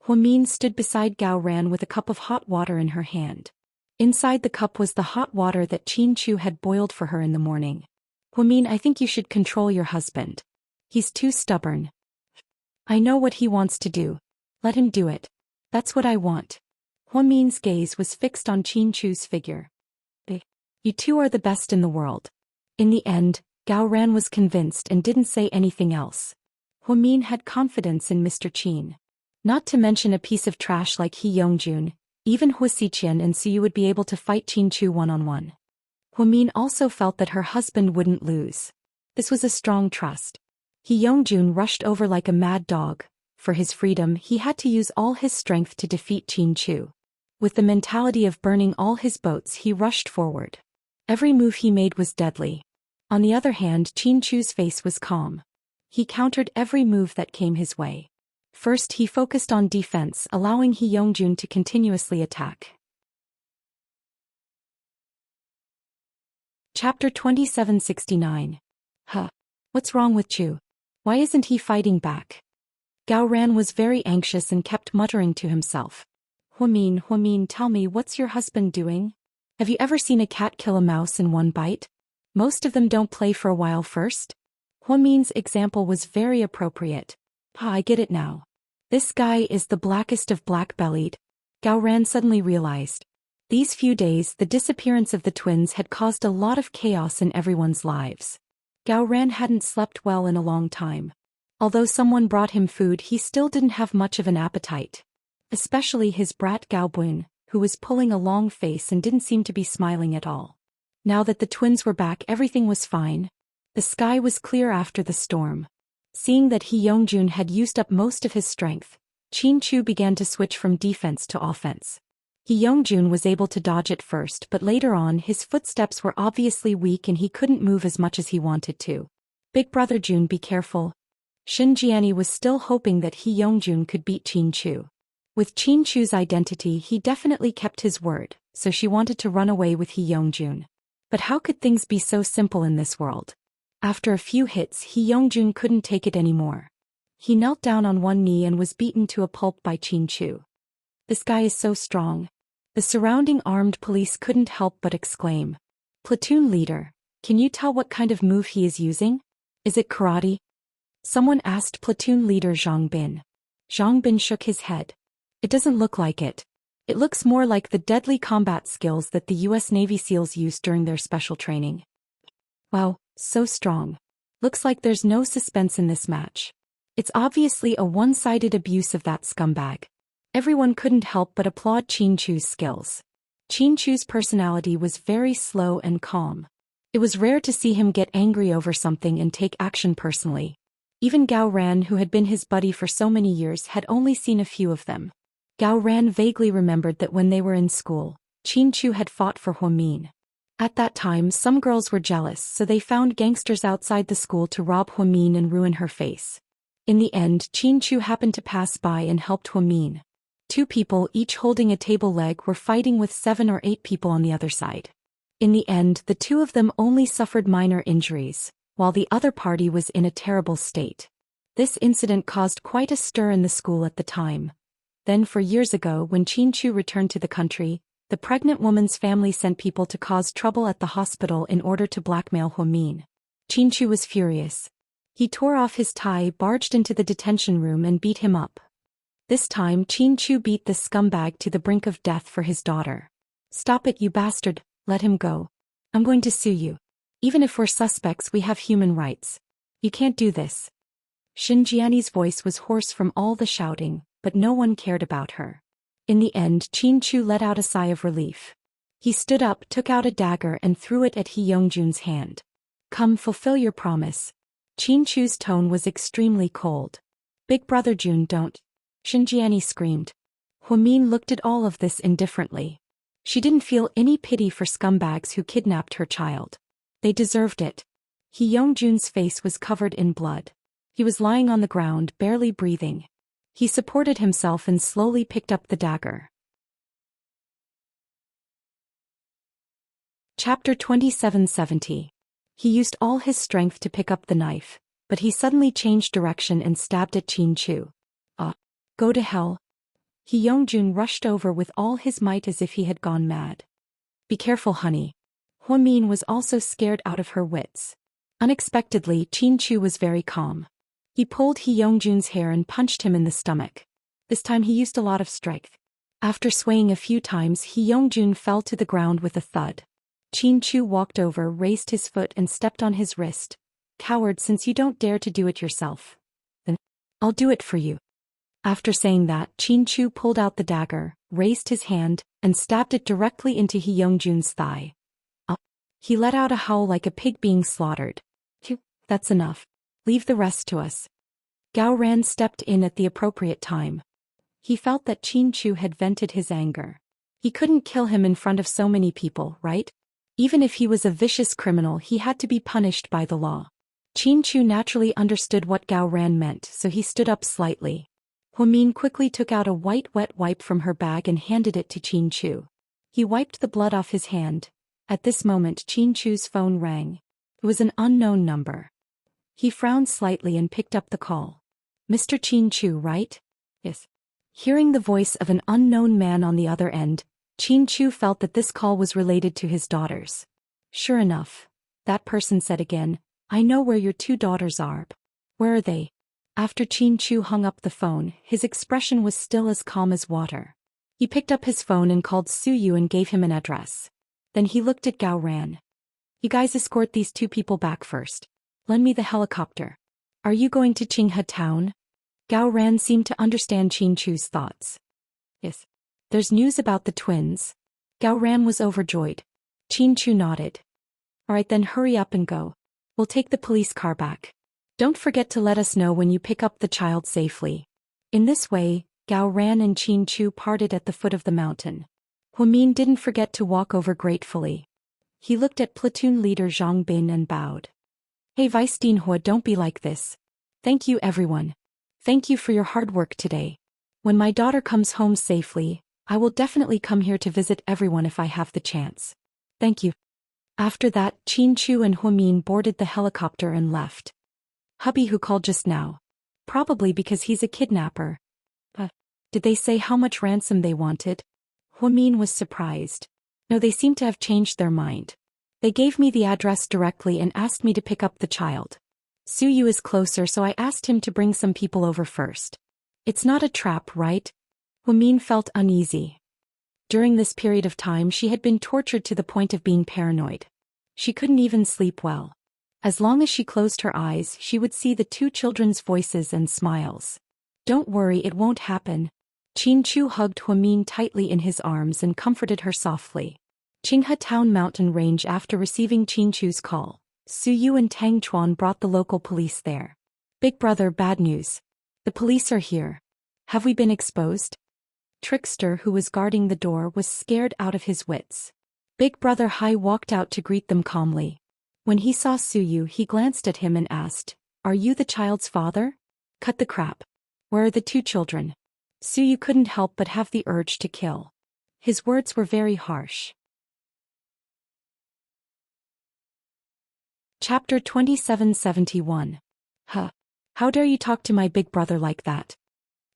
Huamin stood beside Gao Ran with a cup of hot water in her hand. Inside the cup was the hot water that Chin-Chu had boiled for her in the morning. Huamin, I think you should control your husband. He's too stubborn. I know what he wants to do. Let him do it. That's what I want. Huamin's gaze was fixed on Chin-Chu's figure. You two are the best in the world. In the end, Gao Ran was convinced and didn't say anything else. Huamin had confidence in Mr. Chin. Not to mention a piece of trash like Hee Youngjun, even Hua Xiqian and Siyu would be able to fight Chin-Chu one-on-one. Huamin also felt that her husband wouldn't lose. This was a strong trust. Hee Youngjun rushed over like a mad dog. For his freedom, he had to use all his strength to defeat Chin-Chu. With the mentality of burning all his boats, he rushed forward. Every move he made was deadly. On the other hand, Chin-Chu's face was calm. He countered every move that came his way. First, he focused on defense, allowing Hee Youngjun to continuously attack. Chapter 2769. What's wrong with Chu? Why isn't he fighting back? Gao Ran was very anxious and kept muttering to himself. Huamin, tell me, what's your husband doing? Have you ever seen a cat kill a mouse in one bite? Most of them don't play for a while first. Huamin's example was very appropriate. I get it now. This guy is the blackest of black-bellied. Gao Ran suddenly realized. These few days, the disappearance of the twins had caused a lot of chaos in everyone's lives. Gao Ran hadn't slept well in a long time. Although someone brought him food, he still didn't have much of an appetite. Especially his brat Gao Bun, who was pulling a long face and didn't seem to be smiling at all. Now that the twins were back, everything was fine. The sky was clear after the storm. Seeing that Hee Youngjun had used up most of his strength, Chin-Chu began to switch from defense to offense. Hee Youngjun was able to dodge at first, but later on his footsteps were obviously weak and he couldn't move as much as he wanted to. Big brother Jun, be careful. Shin Jiani was still hoping that Hee Youngjun could beat Chin-Chu. With Chin-Chu's identity, he definitely kept his word, so she wanted to run away with Hee Youngjun. But how could things be so simple in this world? After a few hits, Hee Youngjun couldn't take it anymore. He knelt down on one knee and was beaten to a pulp by Chin-Chu. This guy is so strong. The surrounding armed police couldn't help but exclaim. Platoon leader, can you tell what kind of move he is using? Is it karate? Someone asked platoon leader Zhang Bin. Zhang Bin shook his head. It doesn't look like it. It looks more like the deadly combat skills that the US Navy SEALs use during their special training. Wow, so strong. Looks like there's no suspense in this match. It's obviously a one-sided abuse of that scumbag. Everyone couldn't help but applaud Qin Chu's skills. Qin Chu's personality was very slow and calm. It was rare to see him get angry over something and take action personally. Even Gao Ran, who had been his buddy for so many years, had only seen a few of them. Gao Ran vaguely remembered that when they were in school, Qin Chu had fought for Huamin. At that time, some girls were jealous, so they found gangsters outside the school to rob Huamin and ruin her face. In the end, Qin Chu happened to pass by and helped Huamin. 2 people, each holding a table leg, were fighting with 7 or 8 people on the other side. In the end, the 2 of them only suffered minor injuries, while the other party was in a terrible state. This incident caused quite a stir in the school at the time. Then, for years ago, when Qin Chu returned to the country, the pregnant woman's family sent people to cause trouble at the hospital in order to blackmail Huamin. Qin Chu was furious. He tore off his tie, barged into the detention room and beat him up. This time, Qin Chu beat the scumbag to the brink of death for his daughter. "Stop it, you bastard, let him go. I'm going to sue you. Even if we're suspects, we have human rights. You can't do this." Xinjiani's voice was hoarse from all the shouting, but no one cared about her. In the end, Qin Chu let out a sigh of relief. He stood up, took out a dagger and threw it at He Yongjun's hand. "Come, fulfill your promise." Qin Chu's tone was extremely cold. "Big brother Jun, don't." Xinjiani screamed. Huamin looked at all of this indifferently. She didn't feel any pity for scumbags who kidnapped her child. They deserved it. He Yongjun's face was covered in blood. He was lying on the ground, barely breathing. He supported himself and slowly picked up the dagger. Chapter 2770. He used all his strength to pick up the knife, but he suddenly changed direction and stabbed at Qin Chu. Go to hell." He Yongjun rushed over with all his might as if he had gone mad. "Be careful, honey." Huamin was also scared out of her wits. Unexpectedly, Qin Chu was very calm. He pulled He Yongjun's hair and punched him in the stomach. This time he used a lot of strength. After swaying a few times, He Yongjun fell to the ground with a thud. Qin Chu walked over, raised his foot and stepped on his wrist. "Coward, since you don't dare to do it yourself, then I'll do it for you." After saying that, Qin Chu pulled out the dagger, raised his hand, and stabbed it directly into He Yongjun's thigh. He let out a howl like a pig being slaughtered. "Phew, that's enough. Leave the rest to us." Gao Ran stepped in at the appropriate time. He felt that Qin Chu had vented his anger. He couldn't kill him in front of so many people, right? Even if he was a vicious criminal, he had to be punished by the law. Qin Chu naturally understood what Gao Ran meant, so he stood up slightly. Huamin quickly took out a white wet wipe from her bag and handed it to Qin Chu. He wiped the blood off his hand. At this moment, Qin Chu's phone rang. It was an unknown number. He frowned slightly and picked up the call. "Mr. Qin Chu, right?" "Yes." Hearing the voice of an unknown man on the other end, Qin Chu felt that this call was related to his daughters. "Sure enough," that person said again, "I know where your 2 daughters are. Where are they?" After Qin Chu hung up the phone, his expression was still as calm as water. He picked up his phone and called Su Yu and gave him an address. Then he looked at Gao Ran. "You guys escort these 2 people back first. Lend me the helicopter." "Are you going to Qinghe town?" Gao Ran seemed to understand Qin Chu's thoughts. "Yes." "There's news about the twins." Gao Ran was overjoyed. Qin Chu nodded. "All right then, hurry up and go. We'll take the police car back. Don't forget to let us know when you pick up the child safely." In this way, Gao Ran and Qin Chu parted at the foot of the mountain. Huamin didn't forget to walk over gratefully. He looked at platoon leader Zhang Bin and bowed. "Hey Vice Dean Hua, don't be like this. Thank you everyone. Thank you for your hard work today. When my daughter comes home safely, I will definitely come here to visit everyone if I have the chance. Thank you." After that, Qin Chu and Huamin boarded the helicopter and left. "Hubby who called just now. Probably because he's a kidnapper. Did they say how much ransom they wanted?" Huamin was surprised. "No, they seem to have changed their mind. They gave me the address directly and asked me to pick up the child. Su Yu is closer, so I asked him to bring some people over first. It's not a trap, right?" Huamin felt uneasy. During this period of time she had been tortured to the point of being paranoid. She couldn't even sleep well. As long as she closed her eyes, she would see the two children's voices and smiles. "Don't worry, it won't happen." Chin-Chu hugged Huamin tightly in his arms and comforted her softly. Qinghe Town mountain range. After receiving Chin-Chu's call, Su Yu and Tang Chuan brought the local police there. "Big brother, bad news. The police are here." "Have we been exposed?" Trickster, who was guarding the door, was scared out of his wits. Big brother Hai walked out to greet them calmly. When he saw Su Yu, he glanced at him and asked, "Are you the child's father?" "Cut the crap. Where are the two children?" Su Yu couldn't help but have the urge to kill. His words were very harsh. Chapter 2771. Huh. How dare you talk to my big brother like that?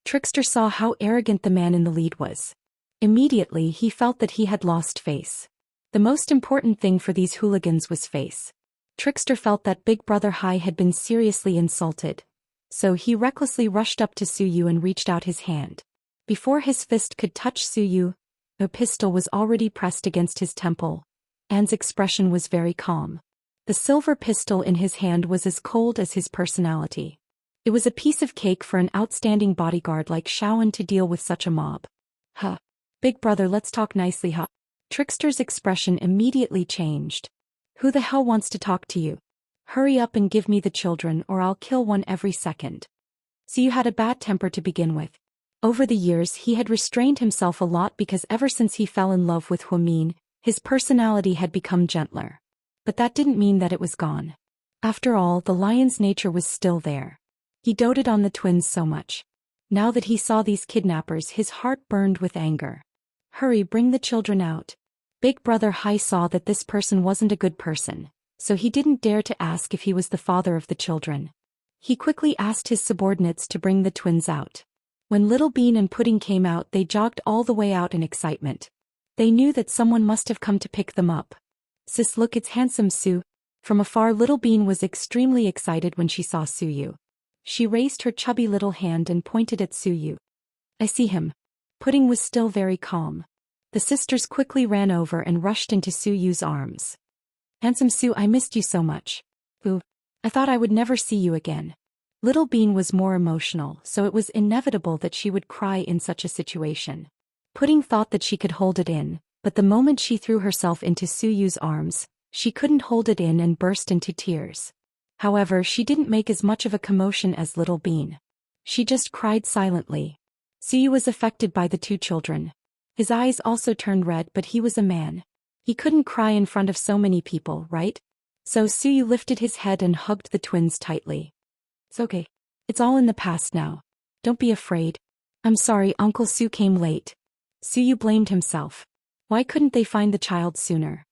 Trickster saw how arrogant the man in the lead was. Immediately he felt that he had lost face. The most important thing for these hooligans was face. Trickster felt that Big Brother Hai had been seriously insulted. So he recklessly rushed up to Su Yu and reached out his hand. Before his fist could touch Su Yu, a pistol was already pressed against his temple. An's expression was very calm. The silver pistol in his hand was as cold as his personality. It was a piece of cake for an outstanding bodyguard like Shaoan to deal with such a mob. "Huh. Big brother, let's talk nicely, huh?" Trickster's expression immediately changed. "Who the hell wants to talk to you? Hurry up and give me the children or I'll kill one every second." So you had a bad temper to begin with. Over the years he had restrained himself a lot because ever since he fell in love with Huamin, his personality had become gentler. But that didn't mean that it was gone. After all, the lion's nature was still there. He doted on the twins so much. Now that he saw these kidnappers, his heart burned with anger. "Hurry, bring the children out." Big Brother Hai saw that this person wasn't a good person, so he didn't dare to ask if he was the father of the children. He quickly asked his subordinates to bring the twins out. When Little Bean and Pudding came out, they jogged all the way out in excitement. They knew that someone must have come to pick them up. "Sis, look, it's handsome Su." From afar, Little Bean was extremely excited when she saw Su Yu. She raised her chubby little hand and pointed at Su Yu. "I see him." Pudding was still very calm. The sisters quickly ran over and rushed into Su Yu's arms. "Handsome Su, I missed you so much." "Ooh, I thought I would never see you again." Little Bean was more emotional, so it was inevitable that she would cry in such a situation. Pudding thought that she could hold it in, but the moment she threw herself into Su Yu's arms, she couldn't hold it in and burst into tears. However, she didn't make as much of a commotion as Little Bean. She just cried silently. Su Yu was affected by the two children. His eyes also turned red, but he was a man. He couldn't cry in front of so many people, right? So Su Yu lifted his head and hugged the twins tightly. "It's okay. It's all in the past now. Don't be afraid." "I'm sorry, Uncle Su came late." Su Yu blamed himself. Why couldn't they find the child sooner?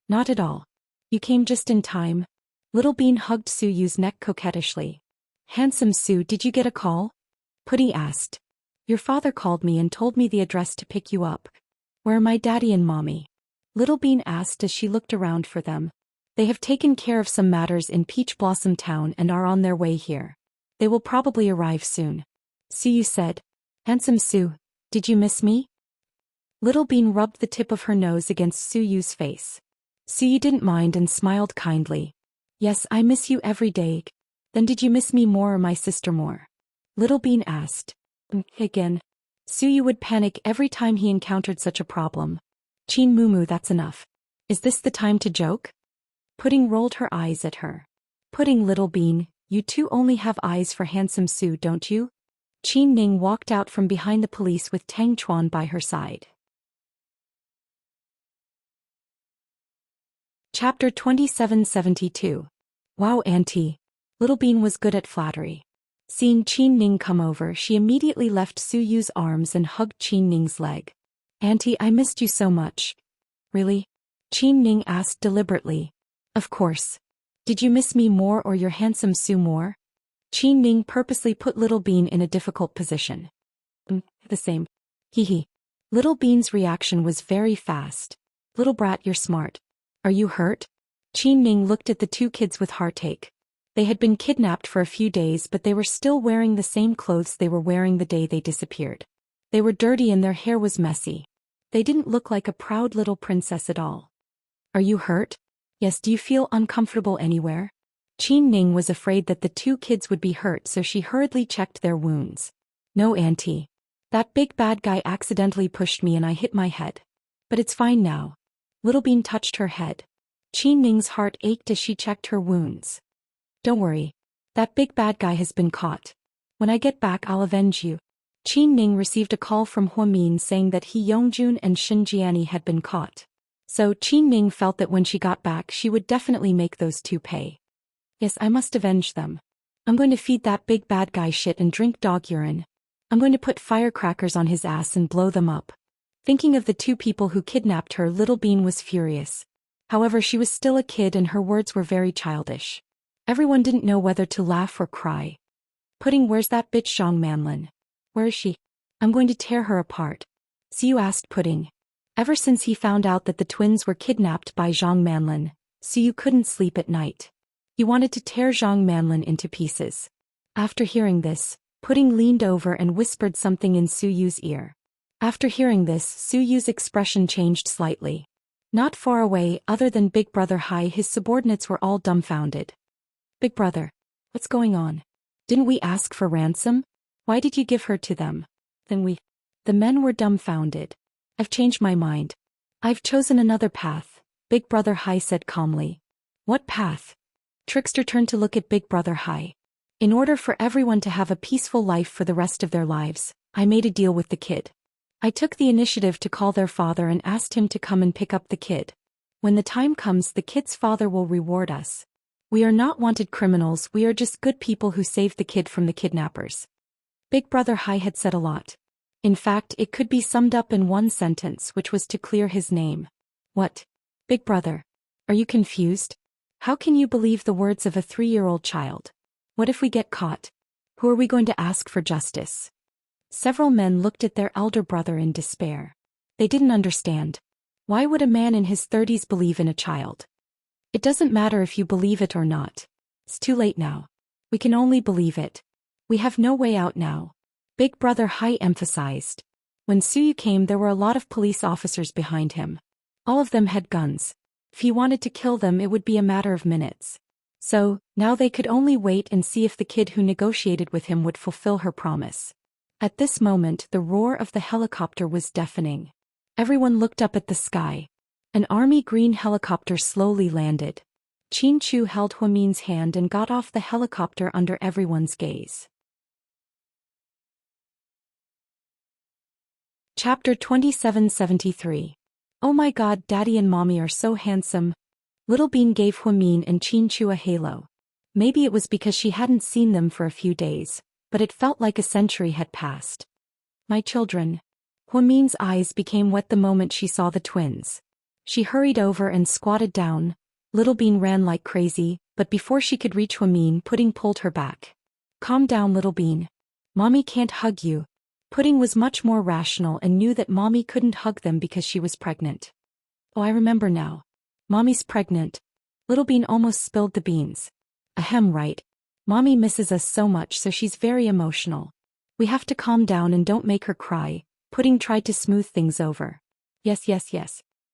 "Not at all. You came just in time." Little Bean hugged Su Yu's neck coquettishly. "Handsome Su, did you get a call?" Pudding asked. "Your father called me and told me the address to pick you up." "Where are my daddy and mommy?" Little Bean asked as she looked around for them. "They have taken care of some matters in Peach Blossom Town and are on their way here. They will probably arrive soon." Su Yu said. "Handsome Su, did you miss me?" Little Bean rubbed the tip of her nose against Su Yu's face. Su Yu didn't mind and smiled kindly. "Yes, I miss you every day." "Then did you miss me more or my sister more?" Little Bean asked. Again. Su Yu would panic every time he encountered such a problem. "Chin Mumu, that's enough. Is this the time to joke?" Pudding rolled her eyes at her. "Pudding, Little Bean, you two only have eyes for handsome Su, don't you?" Qin Ning walked out from behind the police with Tang Chuan by her side. Chapter 2772. Wow, Auntie. Little Bean was good at flattery. Seeing Qin Ning come over, she immediately left Su Yu's arms and hugged Qin Ning's leg. "Auntie, I missed you so much." "Really?" Qin Ning asked deliberately. "Of course. Did you miss me more or your handsome Su more?" Qin Ning purposely put Little Bean in a difficult position. The same. Hee. Little Bean's reaction was very fast. "Little brat, you're smart. Are you hurt?" Qin Ning looked at the two kids with heartache. They had been kidnapped for a few days, but they were still wearing the same clothes they were wearing the day they disappeared. They were dirty and their hair was messy. They didn't look like a proud little princess at all. Are you hurt? Yes, do you feel uncomfortable anywhere? Qin Ning was afraid that the two kids would be hurt, so she hurriedly checked their wounds. No, auntie. That big bad guy accidentally pushed me and I hit my head. But it's fine now. Little Bean touched her head. Qin Ning's heart ached as she checked her wounds. Don't worry. That big bad guy has been caught. When I get back, I'll avenge you. Qin Ning received a call from Huamin saying that He Yongjun and Shin Jiani had been caught. So Qin Ning felt that when she got back she would definitely make those two pay. Yes, I must avenge them. I'm going to feed that big bad guy shit and drink dog urine. I'm going to put firecrackers on his ass and blow them up. Thinking of the two people who kidnapped her, Little Bean was furious. However, she was still a kid and her words were very childish. Everyone didn't know whether to laugh or cry. Pudding, where's that bitch Zhang Manlin? Where is she? I'm going to tear her apart. Siu asked Pudding. Ever since he found out that the twins were kidnapped by Zhang Manlin, Siu couldn't sleep at night. He wanted to tear Zhang Manlin into pieces. After hearing this, Pudding leaned over and whispered something in Suyu's ear. After hearing this, Suyu's expression changed slightly. Not far away, other than Big Brother Hai, his subordinates were all dumbfounded. Big Brother, what's going on? Didn't we ask for ransom? Why did you give her to them? The men were dumbfounded. I've changed my mind. I've chosen another path, Big Brother Hai said calmly. What path? Trickster turned to look at Big Brother Hai. In order for everyone to have a peaceful life for the rest of their lives, I made a deal with the kid. I took the initiative to call their father and asked him to come and pick up the kid. When the time comes, the kid's father will reward us. We are not wanted criminals, we are just good people who saved the kid from the kidnappers. Big Brother Hai had said a lot. In fact, it could be summed up in one sentence, which was to clear his name. What? Big Brother? Are you confused? How can you believe the words of a 3-year-old child? What if we get caught? Who are we going to ask for justice? Several men looked at their elder brother in despair. They didn't understand. Why would a man in his 30s believe in a child? It doesn't matter if you believe it or not. It's too late now. We can only believe it. We have no way out now. Big Brother Hai emphasized. When Suyu came, there were a lot of police officers behind him. All of them had guns. If he wanted to kill them, it would be a matter of minutes. So, now they could only wait and see if the kid who negotiated with him would fulfill her promise. At this moment, the roar of the helicopter was deafening. Everyone looked up at the sky. An army green helicopter slowly landed. Qin Chu held Huamin's hand and got off the helicopter under everyone's gaze. Chapter 2773. Oh my God, Daddy and Mommy are so handsome. Little Bean gave Huamin and Qin Chu a halo. Maybe it was because she hadn't seen them for a few days, but it felt like a century had passed. My children. Huamin's eyes became wet the moment she saw the twins. She hurried over and squatted down. Little Bean ran like crazy, but before she could reach Huamin, Pudding pulled her back. Calm down, Little Bean. Mommy can't hug you. Pudding was much more rational and knew that Mommy couldn't hug them because she was pregnant. Oh, I remember now. Mommy's pregnant. Little Bean almost spilled the beans. Ahem, right. Mommy misses us so much, so she's very emotional. We have to calm down and don't make her cry. Pudding tried to smooth things over. Yes.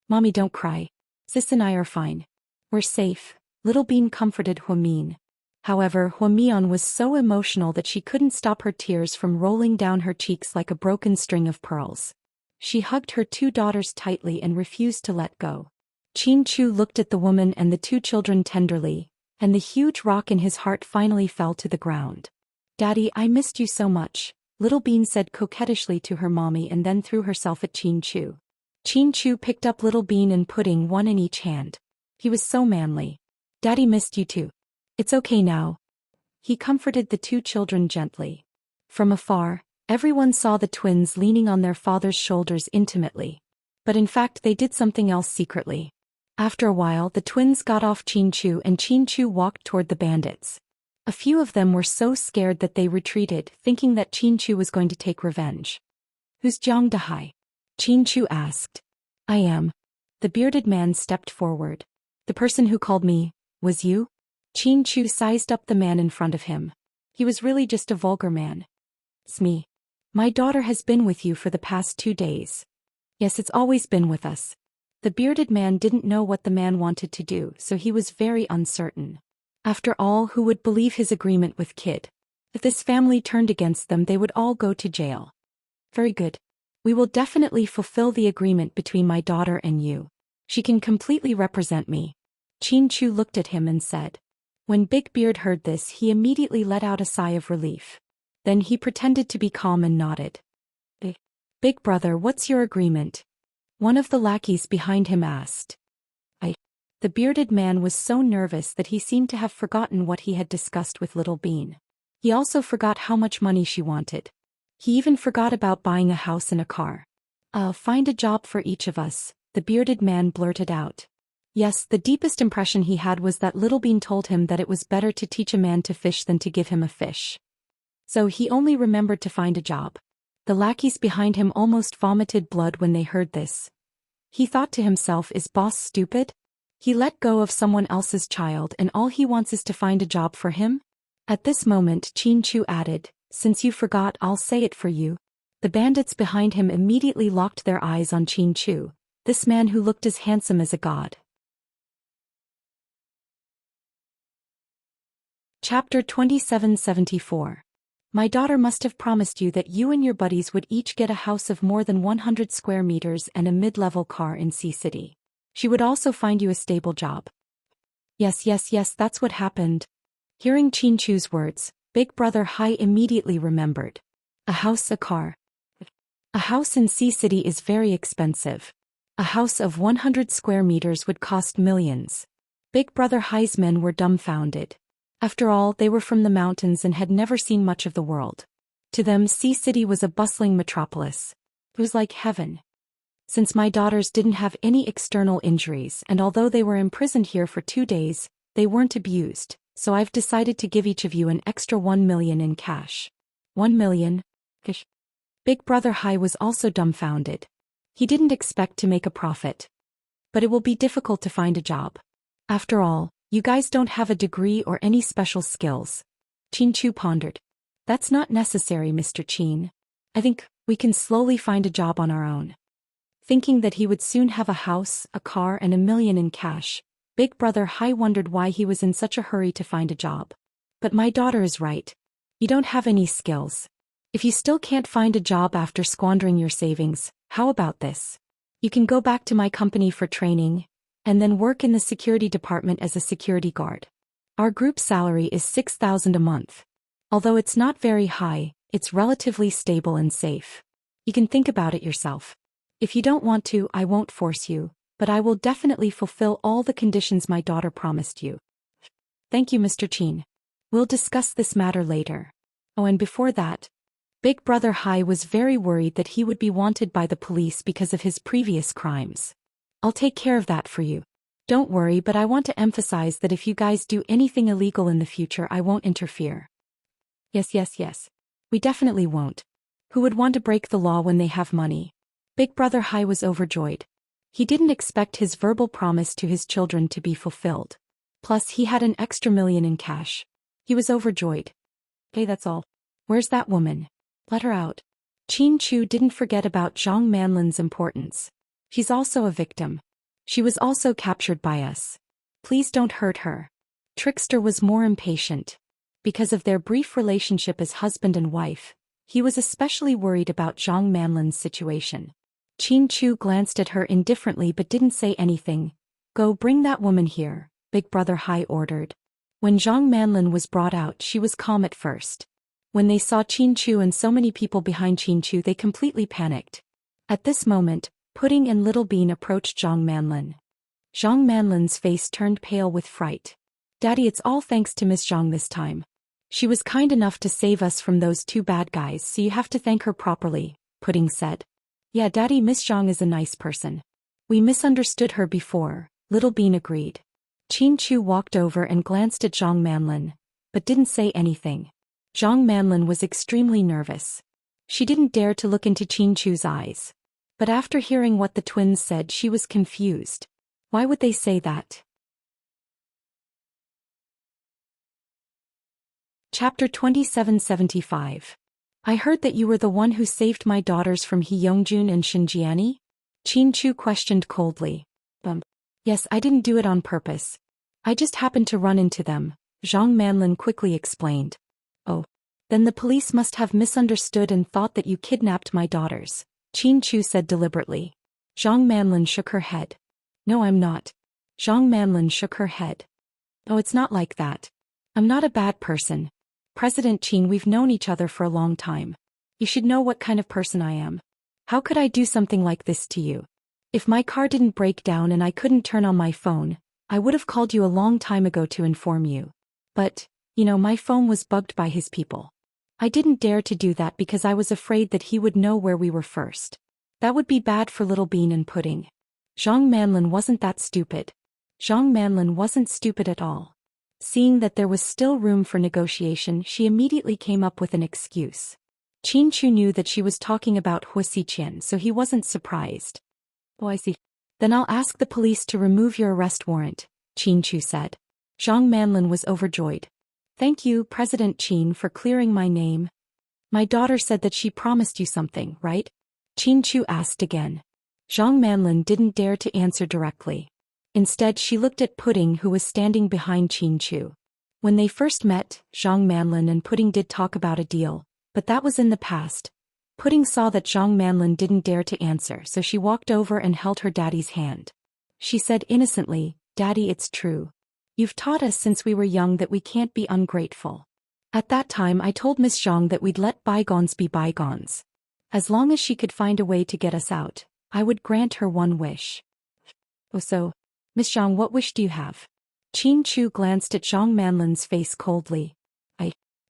Mommy, don't cry. Sis and I are fine. We're safe. Little Bean comforted Huamin. However, Huamian was so emotional that she couldn't stop her tears from rolling down her cheeks like a broken string of pearls. She hugged her two daughters tightly and refused to let go. Qin Chu looked at the woman and the two children tenderly, and the huge rock in his heart finally fell to the ground. Daddy, I missed you so much, Little Bean said coquettishly to her mommy and then threw herself at Qin Chu. Qin Chu picked up Little Bean and Pudding, one in each hand. He was so manly. Daddy missed you too. It's okay now. He comforted the two children gently. From afar, everyone saw the twins leaning on their father's shoulders intimately. But in fact they did something else secretly. After a while the twins got off Qin Chu and Qin Chu walked toward the bandits. A few of them were so scared that they retreated, thinking that Qin Chu was going to take revenge. Who's Jiang Dahai? Qin Chu asked. I am. The bearded man stepped forward. The person who called me, was you? Qin Chu sized up the man in front of him. He was really just a vulgar man. It's me. My daughter has been with you for the past 2 days. Yes, it's always been with us. The bearded man didn't know what the man wanted to do, so he was very uncertain. After all, who would believe his agreement with Kid? If this family turned against them, they would all go to jail. Very good. We will definitely fulfill the agreement between my daughter and you. She can completely represent me. Chin Chu looked at him and said. When Big Beard heard this, he immediately let out a sigh of relief. Then he pretended to be calm and nodded. Big brother, what's your agreement? One of the lackeys behind him asked. The bearded man was so nervous that he seemed to have forgotten what he had discussed with Little Bean. He also forgot how much money she wanted. He even forgot about buying a house and a car. Find a job for each of us, the bearded man blurted out. Yes, the deepest impression he had was that Little Bean told him that it was better to teach a man to fish than to give him a fish. So he only remembered to find a job. The lackeys behind him almost vomited blood when they heard this. He thought to himself, is boss stupid? He let go of someone else's child and all he wants is to find a job for him? At this moment Chin Chu added, since you forgot, I'll say it for you. The bandits behind him immediately locked their eyes on Chin Chu, this man who looked as handsome as a god. Chapter 2774. My daughter must have promised you that you and your buddies would each get a house of more than 100 square meters and a mid-level car in Sea City. She would also find you a stable job. Yes, that's what happened. Hearing Chin Chu's words, Big Brother Hai immediately remembered. A house, a car. A house in Sea City is very expensive. A house of 100 square meters would cost millions. Big Brother Hai's men were dumbfounded. After all, they were from the mountains and had never seen much of the world. To them, Sea City was a bustling metropolis. It was like heaven. Since my daughters didn't have any external injuries and although they were imprisoned here for 2 days, they weren't abused, so I've decided to give each of you an extra 1 million in cash. 1 million? Big Brother Hai was also dumbfounded. He didn't expect to make a profit. But it will be difficult to find a job. After all, you guys don't have a degree or any special skills. Chin Chu pondered. That's not necessary, Mr. Chin. I think we can slowly find a job on our own. Thinking that he would soon have a house, a car and 1 million in cash, Big Brother Hai wondered why he was in such a hurry to find a job. But my daughter is right. You don't have any skills. If you still can't find a job after squandering your savings, how about this? You can go back to my company for training, and then work in the security department as a security guard. Our group salary is 6,000 a month. Although it's not very high, it's relatively stable and safe. You can think about it yourself. If you don't want to, I won't force you, but I will definitely fulfill all the conditions my daughter promised you. Thank you, Mr. Chin. We'll discuss this matter later. Oh, and before that, Big Brother Hai was very worried that he would be wanted by the police because of his previous crimes. I'll take care of that for you. Don't worry, but I want to emphasize that if you guys do anything illegal in the future, I won't interfere. Yes. We definitely won't. Who would want to break the law when they have money? Big Brother Hai was overjoyed. He didn't expect his verbal promise to his children to be fulfilled. Plus, he had an extra 1 million in cash. He was overjoyed. Okay, that's all. Where's that woman? Let her out. Chin Chu didn't forget about Zhang Manlin's importance. She's also a victim. She was also captured by us. Please don't hurt her. Trickster was more impatient. Because of their brief relationship as husband and wife, he was especially worried about Zhang Manlin's situation. Chin Chu glanced at her indifferently but didn't say anything. Go bring that woman here, Big Brother Hai ordered. When Zhang Manlin was brought out, she was calm at first. When they saw Chin Chu and so many people behind Chin Chu, they completely panicked. At this moment, Pudding and Little Bean approached Zhang Manlin. Zhang Manlin's face turned pale with fright. Daddy, it's all thanks to Miss Zhang this time. She was kind enough to save us from those 2 bad guys, so you have to thank her properly, Pudding said. Yeah, Daddy, Miss Zhang is a nice person. We misunderstood her before, Little Bean agreed. Chin Chu walked over and glanced at Zhang Manlin, but didn't say anything. Zhang Manlin was extremely nervous. She didn't dare to look into Chin Chu's eyes. But after hearing what the twins said, she was confused. Why would they say that? Chapter 2775. I heard that you were the one who saved my daughters from He Yongjun and Shinjiani? Chin Chu questioned coldly. Yes, I didn't do it on purpose. I just happened to run into them, Zhang Manlin quickly explained. Oh. Then the police must have misunderstood and thought that you kidnapped my daughters, Chin Chu said deliberately. Zhang Manlin shook her head. No, I'm not. Zhang Manlin shook her head. Oh, it's not like that. I'm not a bad person. President Qin, we've known each other for a long time. You should know what kind of person I am. How could I do something like this to you? If my car didn't break down and I couldn't turn on my phone, I would have called you a long time ago to inform you. But, my phone was bugged by his people. I didn't dare to do that because I was afraid that he would know where we were first. That would be bad for Little Bean and Pudding. Zhang Manlin wasn't that stupid. Zhang Manlin wasn't stupid at all. Seeing that there was still room for negotiation, she immediately came up with an excuse. Chin Chu knew that she was talking about Hua Xiqian, so he wasn't surprised. Oh, I see. Then I'll ask the police to remove your arrest warrant, Chin Chu said. Zhang Manlin was overjoyed. Thank you, President Qin, for clearing my name. My daughter said that she promised you something, right? Chin Chu asked again. Zhang Manlin didn't dare to answer directly. Instead, she looked at Pudding, who was standing behind Chin Chu. When they first met, Zhang Manlin and Pudding did talk about a deal, but that was in the past. Pudding saw that Zhang Manlin didn't dare to answer, so she walked over and held her daddy's hand. She said innocently, Daddy, it's true. You've taught us since we were young that we can't be ungrateful. At that time I told Miss Zhang that we'd let bygones be bygones. As long as she could find a way to get us out, I would grant her one wish. Oh, so, Miss Zhang, what wish do you have? Chin Chu glanced at Zhang Manlin's face coldly.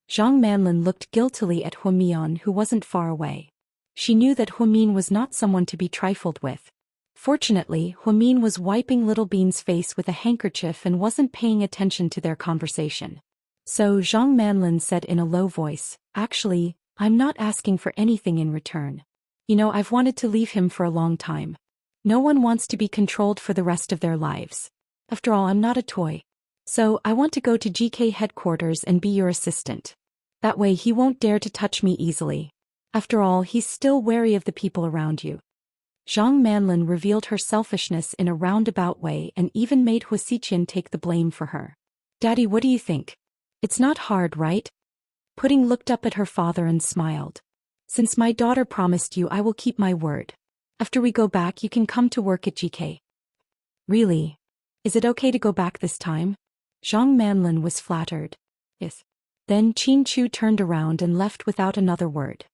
Zhang Manlin looked guiltily at Huamian, who wasn't far away. She knew that Huamin was not someone to be trifled with. Fortunately, Huamin was wiping Little Bean's face with a handkerchief and wasn't paying attention to their conversation. So Zhang Manlin said in a low voice, Actually, I'm not asking for anything in return. I've wanted to leave him for a long time. No one wants to be controlled for the rest of their lives. After all, I'm not a toy. So I want to go to GK headquarters and be your assistant. That way he won't dare to touch me easily. After all, he's still wary of the people around you. Zhang Manlin revealed her selfishness in a roundabout way and even made Hua Xiqian take the blame for her. Daddy, what do you think? It's not hard, right? Pudding looked up at her father and smiled. Since my daughter promised you, I will keep my word. After we go back, you can come to work at GK. Really? Is it okay to go back this time? Zhang Manlin was flattered. Yes. Then Chin Chu turned around and left without another word.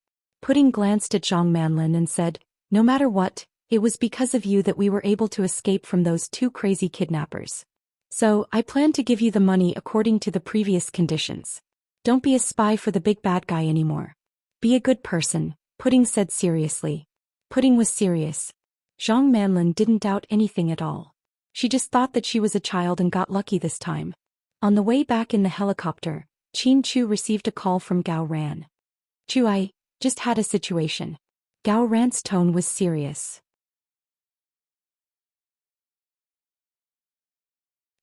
Pudding glanced at Zhang Manlin and said, No matter what, it was because of you that we were able to escape from those two crazy kidnappers. So, I plan to give you the money according to the previous conditions. Don't be a spy for the big bad guy anymore. Be a good person, Pudding said seriously. Pudding was serious. Zhang Manlin didn't doubt anything at all. She just thought that she was a child and got lucky this time. On the way back in the helicopter, Chin Chu received a call from Gao Ran. Chu, I just had a situation. Gao Ran's tone was serious.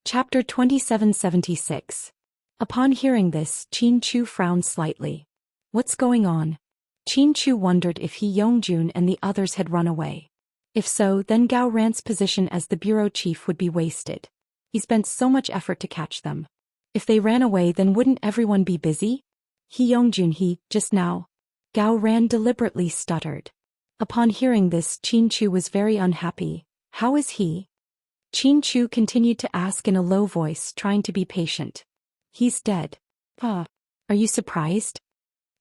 Chapter 2776. Upon hearing this, Chin Chu frowned slightly. What's going on? Chin Chu wondered if He Yongjun and the others had run away. If so, then Gao Ran's position as the bureau chief would be wasted. He spent so much effort to catch them. If they ran away, then wouldn't everyone be busy? He Yongjun, just now. Gao Ran deliberately stuttered. Upon hearing this, Chin Chu was very unhappy. How is he? Chin Chu continued to ask in a low voice, trying to be patient. He's dead. Are you surprised?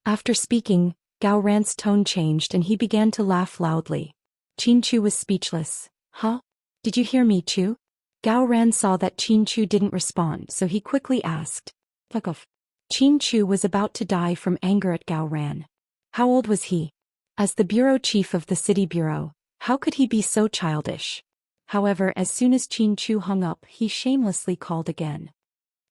After speaking, Gao Ran's tone changed and he began to laugh loudly. Chin Chu was speechless. Huh? Did you hear me, Chu? Gao Ran saw that Chin Chu didn't respond, so he quickly asked. Fuck off. Chin Chu was about to die from anger at Gao Ran. How old was he? As the bureau chief of the city bureau, how could he be so childish? However, as soon as Chin Chu hung up, he shamelessly called again.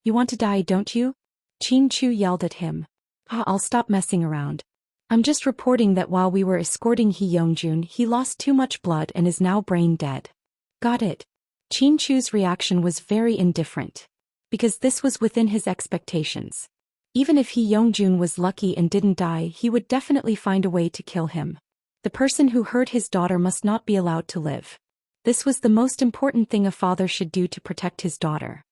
You want to die, don't you? Chin Chu yelled at him. I'll stop messing around. I'm just reporting that while we were escorting He Yongjun, he lost too much blood and is now brain dead. Got it. Chin Chu's reaction was very indifferent. Because this was within his expectations. Even if He Yongjun was lucky and didn't die, he would definitely find a way to kill him. The person who hurt his daughter must not be allowed to live. This was the most important thing a father should do to protect his daughter.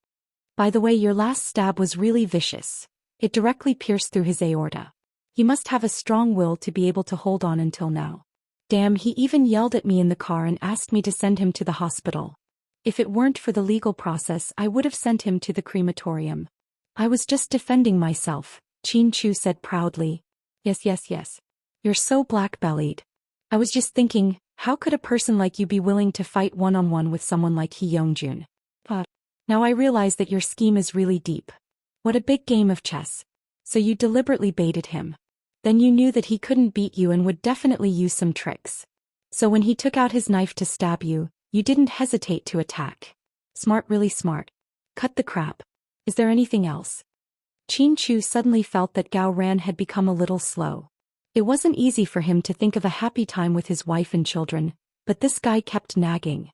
By the way, your last stab was really vicious. It directly pierced through his aorta. You must have a strong will to be able to hold on until now. Damn, he even yelled at me in the car and asked me to send him to the hospital. If it weren't for the legal process, I would have sent him to the crematorium. I was just defending myself, Chin Chu said proudly. Yes. You're so black-bellied. I was just thinking, how could a person like you be willing to fight one-on-one with someone like Hee Young-jun? But now I realize that your scheme is really deep. What a big game of chess. So you deliberately baited him. Then you knew that he couldn't beat you and would definitely use some tricks. So when he took out his knife to stab you, you didn't hesitate to attack. Smart, really smart. Cut the crap. Is there anything else? Chin Chu suddenly felt that Gao Ran had become a little slow. It wasn't easy for him to think of a happy time with his wife and children, but this guy kept nagging.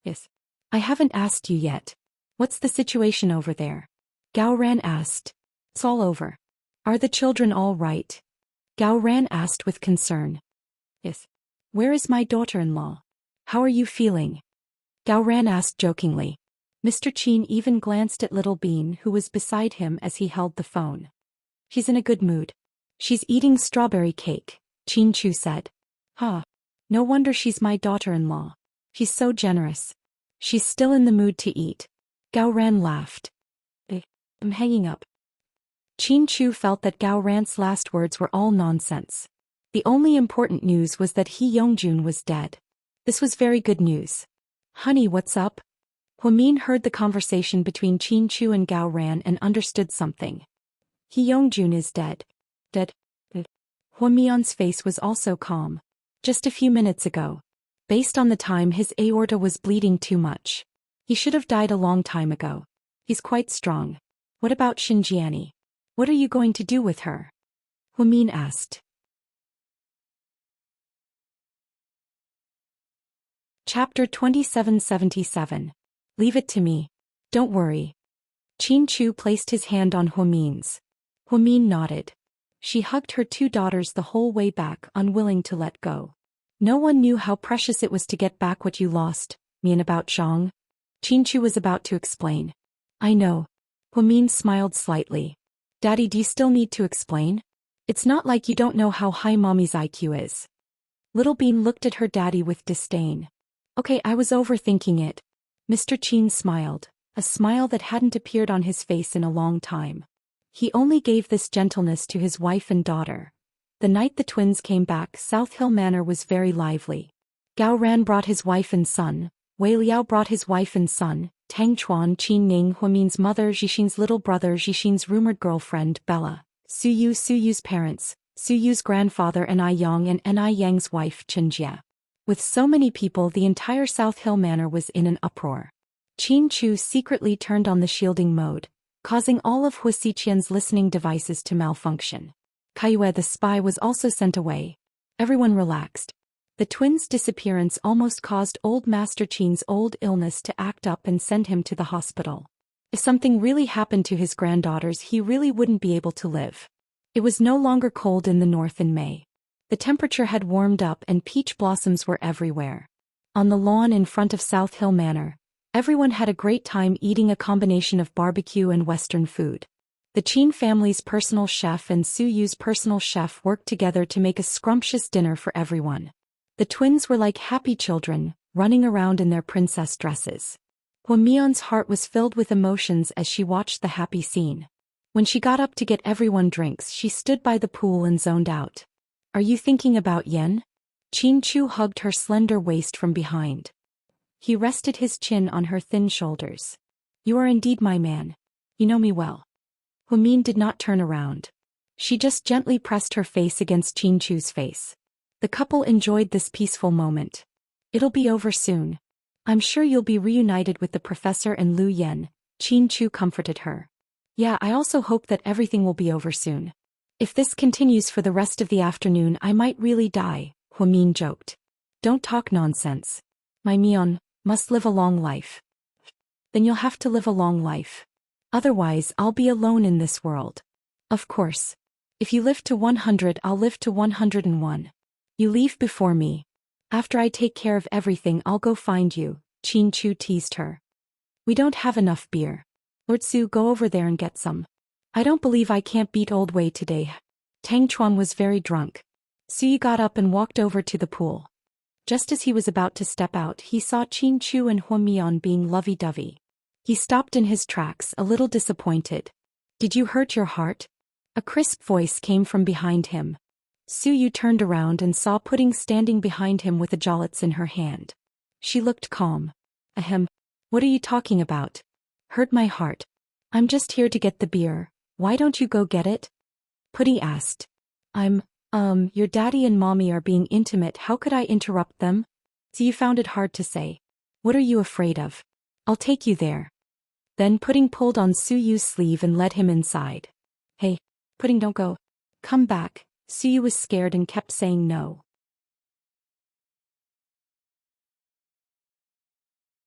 Yes. I haven't asked you yet. What's the situation over there? Gao Ran asked. It's all over. Are the children all right? Gao Ran asked with concern. Yes. Where is my daughter-in-law? How are you feeling? Gao Ran asked jokingly. Mr. Chin even glanced at Little Bean, who was beside him as he held the phone. She's in a good mood. She's eating strawberry cake, Chin Chu said. No wonder she's my daughter-in-law. She's so generous. She's still in the mood to eat. Gao Ran laughed. I'm hanging up. Chin Chu felt that Gao Ran's last words were all nonsense. The only important news was that Hee Young-jun was dead. This was very good news. Honey, what's up? Huamin heard the conversation between Chin Chu and Gao Ran and understood something. Hee Young-jun is dead. Dead. Huamion's face was also calm. Just a few minutes ago. Based on the time, his aorta was bleeding too much. He should have died a long time ago. He's quite strong. What about Xinjiani? What are you going to do with her? Huamin asked. Chapter 2777. Leave it to me. Don't worry. Chin Chu placed his hand on Huamin's. Huamin nodded. She hugged her two daughters the whole way back, unwilling to let go. No one knew how precious it was to get back what you lost, mean about Zhang. Chin Chu was about to explain. I know. Huamin smiled slightly. Daddy, do you still need to explain? It's not like you don't know how high Mommy's IQ is. Little Bean looked at her daddy with disdain. Okay, I was overthinking it. Mr. Chin smiled, a smile that hadn't appeared on his face in a long time. He only gave this gentleness to his wife and daughter. The night the twins came back, South Hill Manor was very lively. Gao Ran brought his wife and son, Wei Liao brought his wife and son, Tang Chuan, Qin Ning, Huamin's mother, Jixin's little brother, Jixin's rumored girlfriend, Bella, Su Yu's parents, Su Yu's grandfather, and Ai Yang, and Ai Yang's wife, Chen Jia. With so many people, the entire South Hill Manor was in an uproar. Chin Chu secretly turned on the shielding mode, causing all of Hua Xiqian's listening devices to malfunction. Kaiyue the spy was also sent away. Everyone relaxed. The twins' disappearance almost caused old Master Qin's old illness to act up and send him to the hospital. If something really happened to his granddaughters, he really wouldn't be able to live. It was no longer cold in the north in May. The temperature had warmed up and peach blossoms were everywhere. On the lawn in front of South Hill Manor, everyone had a great time eating a combination of barbecue and Western food. The Qin family's personal chef and Su Yu's personal chef worked together to make a scrumptious dinner for everyone. The twins were like happy children, running around in their princess dresses. Huamion's heart was filled with emotions as she watched the happy scene. When she got up to get everyone drinks, she stood by the pool and zoned out. Are you thinking about Yen? Chin Chu hugged her slender waist from behind. He rested his chin on her thin shoulders. You are indeed my man. You know me well. Huamin did not turn around. She just gently pressed her face against Chin Chu's face. The couple enjoyed this peaceful moment. It'll be over soon. I'm sure you'll be reunited with the professor and Lu Yen, Chin Chu comforted her. Yeah, I also hope that everything will be over soon. If this continues for the rest of the afternoon, I might really die, Huamin joked. Don't talk nonsense. My Mion must live a long life. Then you'll have to live a long life. Otherwise, I'll be alone in this world. Of course. If you live to 100, I'll live to 101. You leave before me. After I take care of everything I'll go find you, Qin Chu teased her. We don't have enough beer. Lord Su, go over there and get some. I don't believe I can't beat Old Wei today. Tang Chuan was very drunk. Su got up and walked over to the pool. Just as he was about to step out, he saw Qin Chu and Hua Mian being lovey-dovey. He stopped in his tracks, a little disappointed. Did you hurt your heart? A crisp voice came from behind him. Su Yu turned around and saw Pudding standing behind him with a jollots in her hand. She looked calm. Ahem. What are you talking about? Hurt my heart. I'm just here to get the beer. Why don't you go get it? Pudding asked. Your daddy and mommy are being intimate. How could I interrupt them? So you found it hard to say. What are you afraid of? I'll take you there. Then Pudding pulled on Su Yu's sleeve and led him inside. Hey, Pudding, don't go. Come back. Su Yu was scared and kept saying no.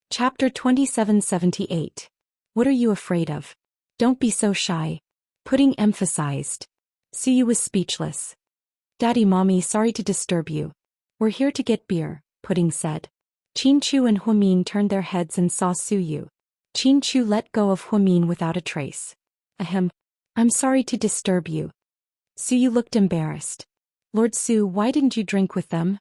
Chapter 2778. What are you afraid of? Don't be so shy. Pudding emphasized. Su Yu was speechless. Daddy, mommy, sorry to disturb you. We're here to get beer, Pudding said. Qin Chu and Hua Min turned their heads and saw Su Yu. Qin Chu let go of Hua Min without a trace. Ahem. I'm sorry to disturb you. Su Yu looked embarrassed. Lord Su, why didn't you drink with them?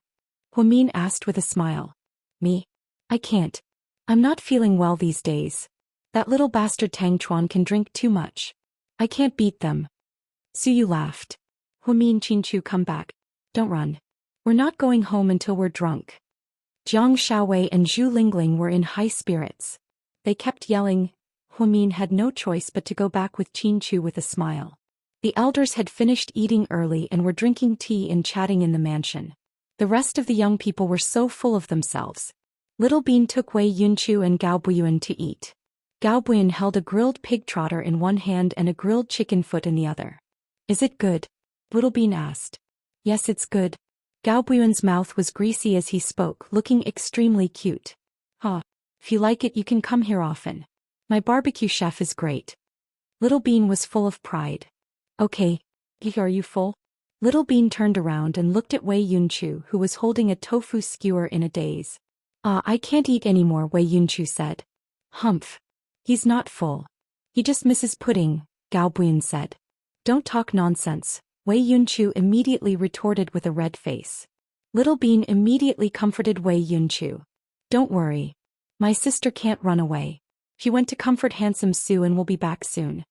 Hua Min asked with a smile. Me? I can't. I'm not feeling well these days. That little bastard Tang Chuan can drink too much. I can't beat them. Su Yu laughed. Hua Min, Qin Chu, come back. Don't run. We're not going home until we're drunk. Jiang Shaowei and Zhu Lingling were in high spirits. They kept yelling. Hua Min had no choice but to go back with Qin Chu with a smile. The elders had finished eating early and were drinking tea and chatting in the mansion. The rest of the young people were so full of themselves. Little Bean took Wei Yunchu and Gao Buyan to eat. Gao Buyan held a grilled pig trotter in one hand and a grilled chicken foot in the other. Is it good? Little Bean asked. Yes, it's good. Gao Buyan's mouth was greasy as he spoke, looking extremely cute. If you like it, you can come here often. My barbecue chef is great. Little Bean was full of pride. Okay. Are you full? Little Bean turned around and looked at Wei Yunchu, who was holding a tofu skewer in a daze. I can't eat anymore, Wei Yunchu said. Humph. He's not full. He just misses pudding, Gao Buyan said. Don't talk nonsense, Wei Yunchu immediately retorted with a red face. Little Bean immediately comforted Wei Yunchu. Don't worry. My sister can't run away. She went to comfort handsome Su and will be back soon.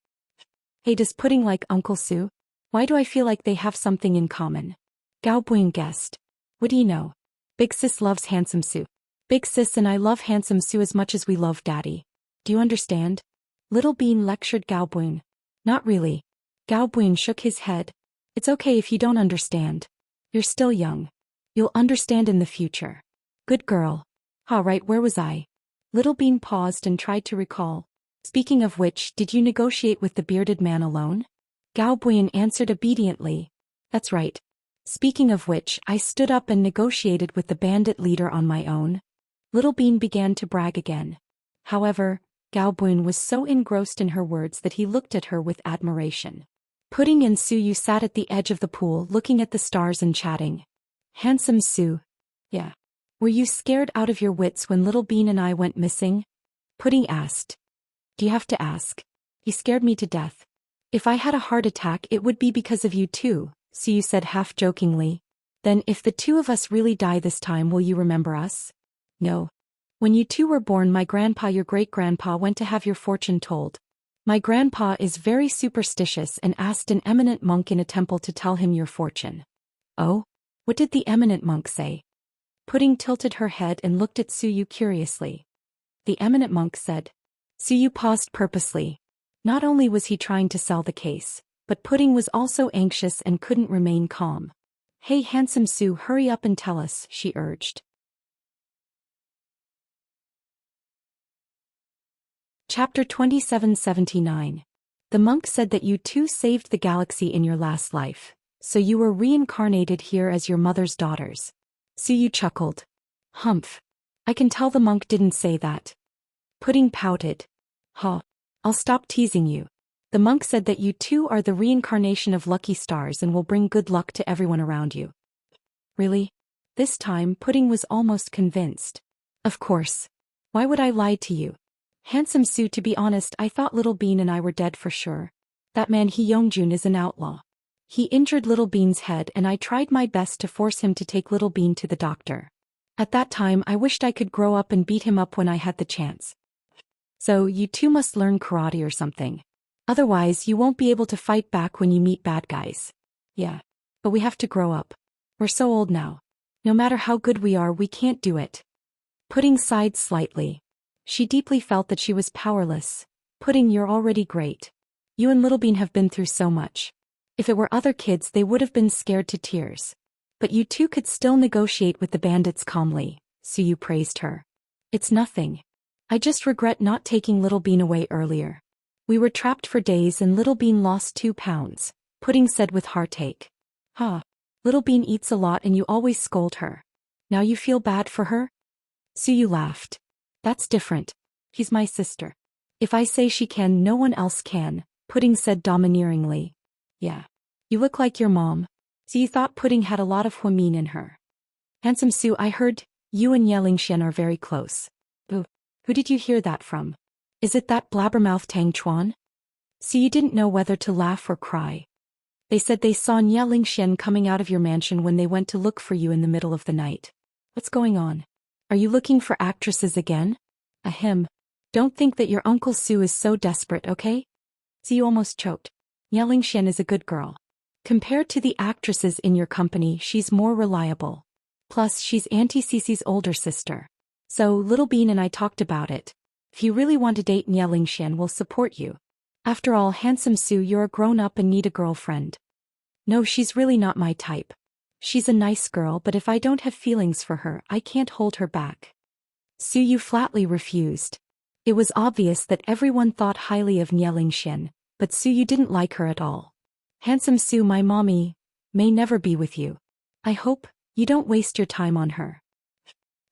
Hey, does Pudding like Uncle Su? Why do I feel like they have something in common? Gao Buyan guessed. What do you know? Big Sis loves handsome Su. Big Sis and I love handsome Su as much as we love Daddy. Do you understand? Little Bean lectured Gao Buyan. Not really. Gao Buyan shook his head. It's okay if you don't understand. You're still young. You'll understand in the future. Good girl. Right, where was I? Little Bean paused and tried to recall. Speaking of which, did you negotiate with the bearded man alone? Gao Buyan answered obediently. That's right. Speaking of which, I stood up and negotiated with the bandit leader on my own. Little Bean began to brag again. However, Gao Buyan was so engrossed in her words that he looked at her with admiration. Pudding and Su Yu sat at the edge of the pool looking at the stars and chatting. Handsome Su. Yeah. Were you scared out of your wits when Little Bean and I went missing? Pudding asked. Do you have to ask? He scared me to death. If I had a heart attack it would be because of you too, Su Yu said half-jokingly. Then if the two of us really die this time, will you remember us? No. When you two were born, my grandpa, your great-grandpa, went to have your fortune told. My grandpa is very superstitious and asked an eminent monk in a temple to tell him your fortune. Oh? What did the eminent monk say? Pudding tilted her head and looked at Su Yu curiously. The eminent monk said. Su Yu paused purposely. Not only was he trying to sell the case, but Pudding was also anxious and couldn't remain calm. Hey, handsome Su, hurry up and tell us, she urged. Chapter 2779. The monk said that you two saved the galaxy in your last life, so you were reincarnated here as your mother's daughters. Su Yu chuckled. Humph. I can tell the monk didn't say that. Pudding pouted. I'll stop teasing you. The monk said that you two are the reincarnation of lucky stars and will bring good luck to everyone around you. Really? This time, Pudding was almost convinced. Of course. Why would I lie to you? Handsome Sue, to be honest, I thought Little Bean and I were dead for sure. That man Hee Young-jun is an outlaw. He injured Little Bean's head and I tried my best to force him to take Little Bean to the doctor. At that time I wished I could grow up and beat him up when I had the chance. So you two must learn karate or something. Otherwise you won't be able to fight back when you meet bad guys. Yeah. But we have to grow up. We're so old now. No matter how good we are, we can't do it. Pudding sighed slightly. She deeply felt that she was powerless. Pudding, you're already great. You and Little Bean have been through so much. If it were other kids, they would have been scared to tears. But you two could still negotiate with the bandits calmly, Suyu praised her. It's nothing. I just regret not taking Little Bean away earlier. We were trapped for days and Little Bean lost 2 pounds, Pudding said with heartache. Little Bean eats a lot and you always scold her. Now you feel bad for her? Suyu laughed. That's different. She's my sister. If I say she can, no one else can, Pudding said domineeringly. Yeah. You look like your mom. So you thought Pudding had a lot of Huamin in her. Handsome Sue, I heard you and Ye Lingxian are very close. Ooh. Who did you hear that from? Is it that blabbermouth Tang Chuan? So you didn't know whether to laugh or cry. They said they saw Ye Lingxian coming out of your mansion when they went to look for you in the middle of the night. What's going on? Are you looking for actresses again? Ahem. Don't think that your Uncle Sue is so desperate, okay? So you almost choked. Ye Lingxian is a good girl. Compared to the actresses in your company, she's more reliable. Plus, she's Auntie Cece's older sister. So, Little Bean and I talked about it. If you really want to date Ye Lingxian, we'll support you. After all, Handsome Sue, you're a grown-up and need a girlfriend. No, she's really not my type. She's a nice girl, but if I don't have feelings for her, I can't hold her back. Suyu flatly refused. It was obvious that everyone thought highly of Ye Lingxian, but Suyu didn't like her at all. Handsome Sue, my mommy may never be with you. I hope you don't waste your time on her.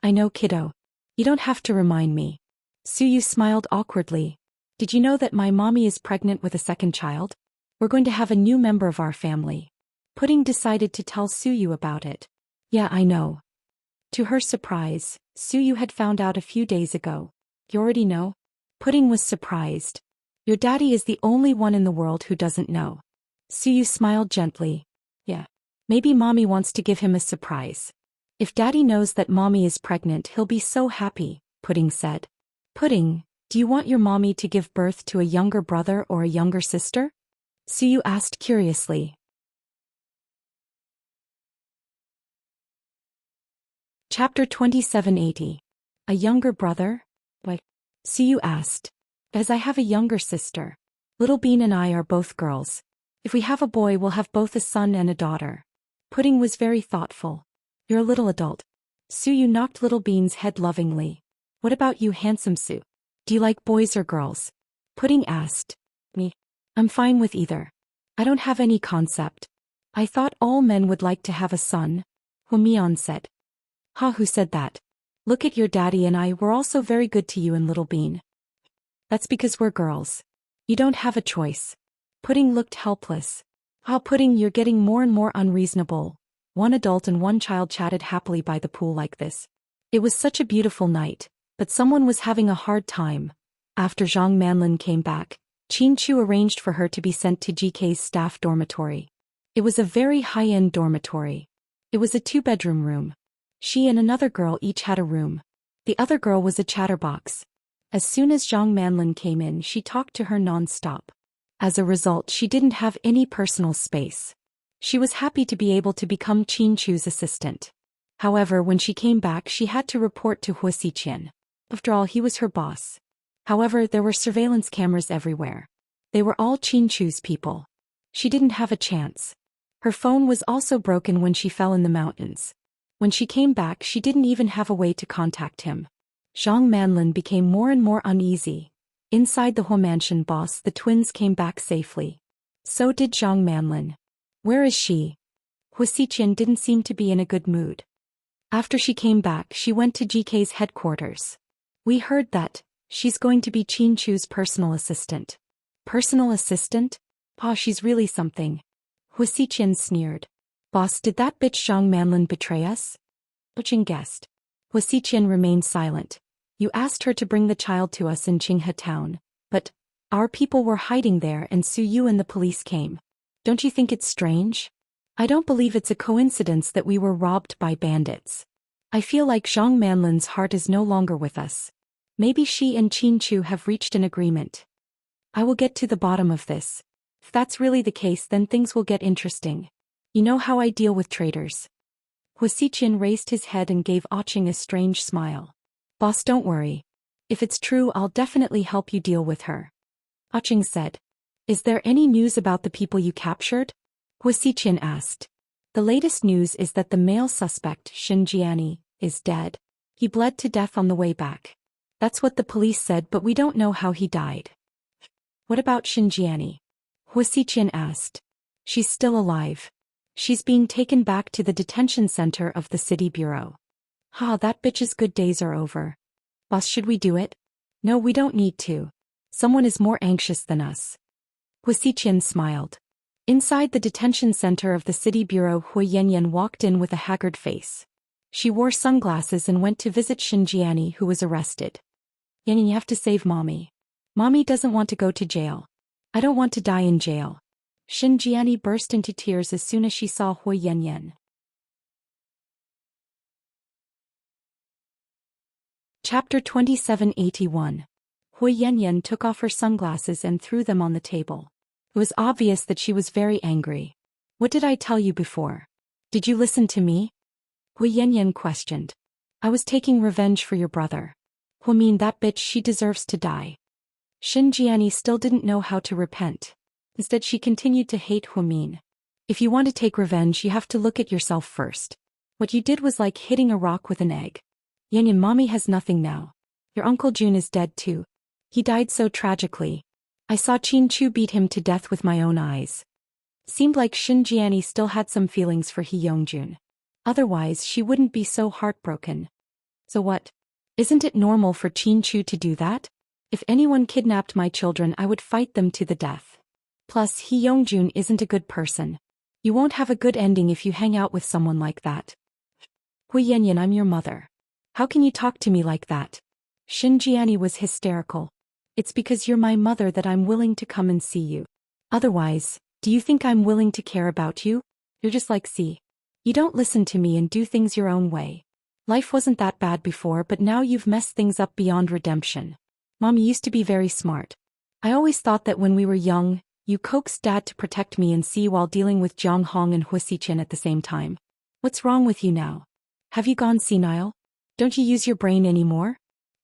I know, kiddo. You don't have to remind me. Suyu smiled awkwardly. Did you know that my mommy is pregnant with a second child? We're going to have a new member of our family. Pudding decided to tell Suyu about it. Yeah, I know. To her surprise, Suyu had found out a few days ago. You already know? Pudding was surprised. Your daddy is the only one in the world who doesn't know. Suyu smiled gently. Yeah. Maybe mommy wants to give him a surprise. If daddy knows that mommy is pregnant, he'll be so happy, Pudding said. Pudding, do you want your mommy to give birth to a younger brother or a younger sister? Suyu asked curiously. Chapter 2780. A younger brother? Why? Suyu asked. As I have a younger sister. Little Bean and I are both girls. If we have a boy, we'll have both a son and a daughter. Pudding was very thoughtful. You're a little adult. Suyu knocked Little Bean's head lovingly. What about you, Handsome Sue? Do you like boys or girls? Pudding asked. Me. I'm fine with either. I don't have any concept. I thought all men would like to have a son. Humian said. Who said that? Look at your daddy and I, we're also very good to you and Little Bean. That's because we're girls. You don't have a choice. Pudding looked helpless. Pudding, you're getting more and more unreasonable. One adult and one child chatted happily by the pool like this. It was such a beautiful night, but someone was having a hard time. After Zhang Manlin came back, Qin Chu arranged for her to be sent to GK's staff dormitory. It was a very high-end dormitory. It was a 2-bedroom room. She and another girl each had a room. The other girl was a chatterbox. As soon as Zhang Manlin came in, she talked to her non-stop. As a result, she didn't have any personal space. She was happy to be able to become Qin Chu's assistant. However, when she came back, she had to report to Hua Xiqian. After all, he was her boss. However, there were surveillance cameras everywhere. They were all Qin Chu's people. She didn't have a chance. Her phone was also broken when she fell in the mountains. When she came back, she didn't even have a way to contact him. Zhang Manlin became more and more uneasy. Inside the Hua mansion boss, the twins came back safely. So did Zhang Manlin. Where is she? Hua Xiqian didn't seem to be in a good mood. After she came back, she went to GK's headquarters. We heard that she's going to be Qin Chu's personal assistant. Personal assistant? She's really something. Hua Xiqian sneered. Boss, did that bitch Zhang Manlin betray us? Jing guessed. Hua Xiqian remained silent. You asked her to bring the child to us in Qinghe town, but our people were hiding there and Su Yu and the police came. Don't you think it's strange? I don't believe it's a coincidence that we were robbed by bandits. I feel like Zhang Manlin's heart is no longer with us. Maybe she and Qin Chu have reached an agreement. I will get to the bottom of this. If that's really the case, then things will get interesting. You know how I deal with traitors. Hua Xiqian raised his head and gave Qing a strange smile. Boss, don't worry. If it's true, I'll definitely help you deal with her. Qing said. Is there any news about the people you captured? Hua Xiqian asked. The latest news is that the male suspect, Shin Jiani, is dead. He bled to death on the way back. That's what the police said, but we don't know how he died. What about Shin Jiani? Hua Xiqian asked. She's still alive. She's being taken back to the detention center of the city bureau. That bitch's good days are over. Boss, should we do it? No, we don't need to. Someone is more anxious than us. Hua Xiqian smiled. Inside the detention center of the city bureau, Hua Yanyan walked in with a haggard face. She wore sunglasses and went to visit Shin Jiani, who was arrested. Yanyan, you have to save Mommy. Mommy doesn't want to go to jail. I don't want to die in jail. Shin Jiani burst into tears as soon as she saw Hua Yanyan. Chapter 2781. Hua Yanyan took off her sunglasses and threw them on the table. It was obvious that she was very angry. What did I tell you before? Did you listen to me? Hua Yanyan questioned. I was taking revenge for your brother. Hua Min, that bitch, she deserves to die. Shin Jiani still didn't know how to repent. Instead, she continued to hate Hua Min. If you want to take revenge, you have to look at yourself first. What you did was like hitting a rock with an egg. Yanyan, Mommy has nothing now. Your Uncle Jun is dead too. He died so tragically. I saw Qin Chu beat him to death with my own eyes. Seemed like Shin Jiani still had some feelings for He Yongjun. Otherwise, she wouldn't be so heartbroken. So what? Isn't it normal for Qin Chu to do that? If anyone kidnapped my children, I would fight them to the death. Plus, He Yongjun isn't a good person. You won't have a good ending if you hang out with someone like that. Hua Yanyan, I'm your mother. How can you talk to me like that? Shin Jiani was hysterical. It's because you're my mother that I'm willing to come and see you. Otherwise, do you think I'm willing to care about you? You're just like C. You don't listen to me and do things your own way. Life wasn't that bad before, but now you've messed things up beyond redemption. Mom used to be very smart. I always thought that when we were young, you coaxed Dad to protect me and C while dealing with Jiang Hong and Hua Xiqian at the same time. What's wrong with you now? Have you gone senile? Don't you use your brain anymore?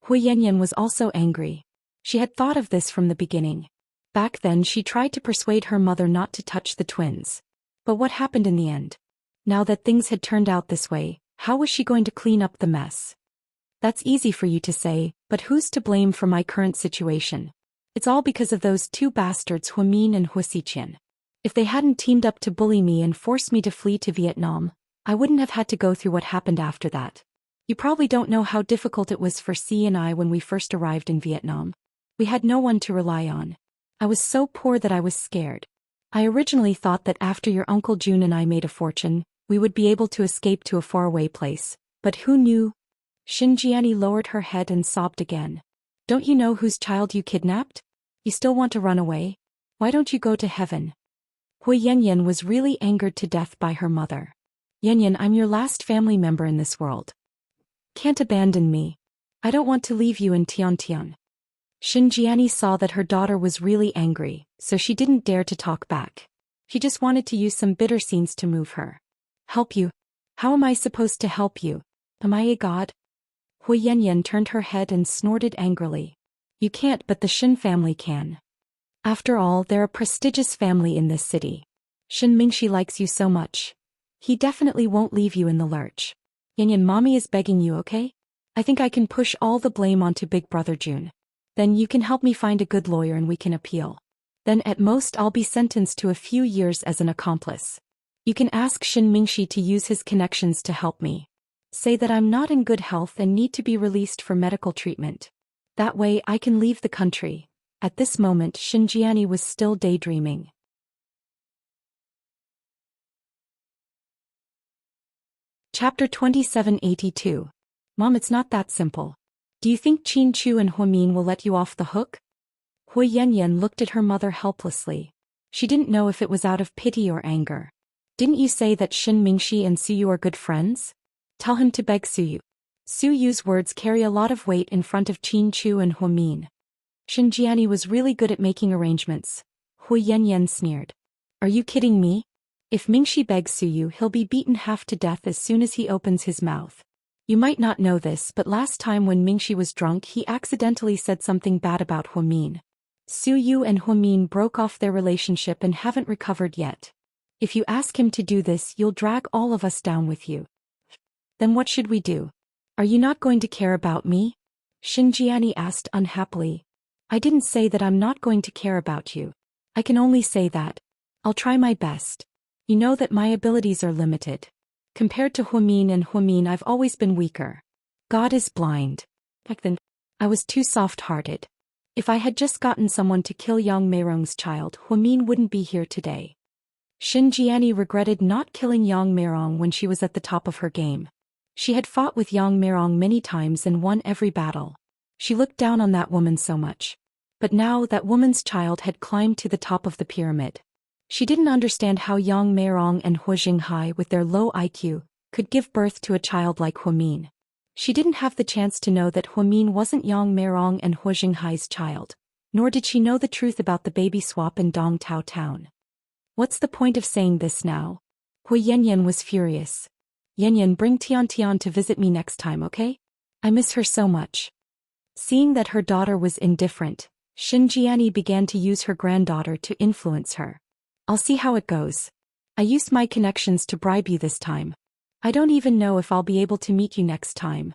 Hua Yanyan was also angry. She had thought of this from the beginning. Back then she tried to persuade her mother not to touch the twins. But what happened in the end? Now that things had turned out this way, how was she going to clean up the mess? That's easy for you to say, but who's to blame for my current situation? It's all because of those two bastards Hua Min and Hua Xiqian. If they hadn't teamed up to bully me and force me to flee to Vietnam, I wouldn't have had to go through what happened after that. You probably don't know how difficult it was for C and I when we first arrived in Vietnam. We had no one to rely on. I was so poor that I was scared. I originally thought that after your Uncle Jun and I made a fortune, we would be able to escape to a faraway place. But who knew? Shin Jiani lowered her head and sobbed again. Don't you know whose child you kidnapped? You still want to run away? Why don't you go to heaven? Hua Yanyan was really angered to death by her mother. Yanyan, I'm your last family member in this world. Can't abandon me. I don't want to leave you in Tiantian. Shin Jiani saw that her daughter was really angry, so she didn't dare to talk back. She just wanted to use some bitter scenes to move her. Help you? How am I supposed to help you? Am I a god? Hua Yanyan turned her head and snorted angrily. You can't, but the Shin family can. After all, they're a prestigious family in this city. Shin Mingxi likes you so much. He definitely won't leave you in the lurch. Yanyan, Mommy is begging you, okay? I think I can push all the blame onto Big Brother Jun. Then you can help me find a good lawyer and we can appeal. Then at most I'll be sentenced to a few years as an accomplice. You can ask Shin Mingxi to use his connections to help me. Say that I'm not in good health and need to be released for medical treatment. That way I can leave the country. At this moment Shin Jiani was still daydreaming. Chapter 2782. Mom, it's not that simple. Do you think Qin Chu and Huamin will let you off the hook? Hui Yanyan looked at her mother helplessly. She didn't know if it was out of pity or anger. Didn't you say that Shin Mingxi and Su Yu are good friends? Tell him to beg Su Yu. Su Yu's words carry a lot of weight in front of Qin Chu and Huamin. Shin Jiani was really good at making arrangements. Hui Yanyan sneered. Are you kidding me? If Mingxi begs Su Yu, he'll be beaten half to death as soon as he opens his mouth. You might not know this, but last time when Mingxi was drunk he accidentally said something bad about Huamin. Su Yu and Huamin broke off their relationship and haven't recovered yet. If you ask him to do this, you'll drag all of us down with you. Then what should we do? Are you not going to care about me? Shin Jiani asked unhappily. I didn't say that I'm not going to care about you. I can only say that I'll try my best. You know that my abilities are limited. Compared to Huamin, I've always been weaker. God is blind. Back then, I was too soft-hearted. If I had just gotten someone to kill Yang Meirong's child, Huamin wouldn't be here today. Shin Jiani regretted not killing Yang Meirong when she was at the top of her game. She had fought with Yang Meirong many times and won every battle. She looked down on that woman so much. But now that woman's child had climbed to the top of the pyramid. She didn't understand how Yang Meirong and Hu Jinghai, with their low IQ, could give birth to a child like Huamin. She didn't have the chance to know that Huamin wasn't Yang Meirong and Hu Jinghai's child, nor did she know the truth about the baby swap in Dong Tao Town. What's the point of saying this now? Hui Yanyan was furious. Yanyan, bring Tian Tian to visit me next time, okay? I miss her so much. Seeing that her daughter was indifferent, Shin Jiani began to use her granddaughter to influence her. I'll see how it goes. I used my connections to bribe you this time. I don't even know if I'll be able to meet you next time.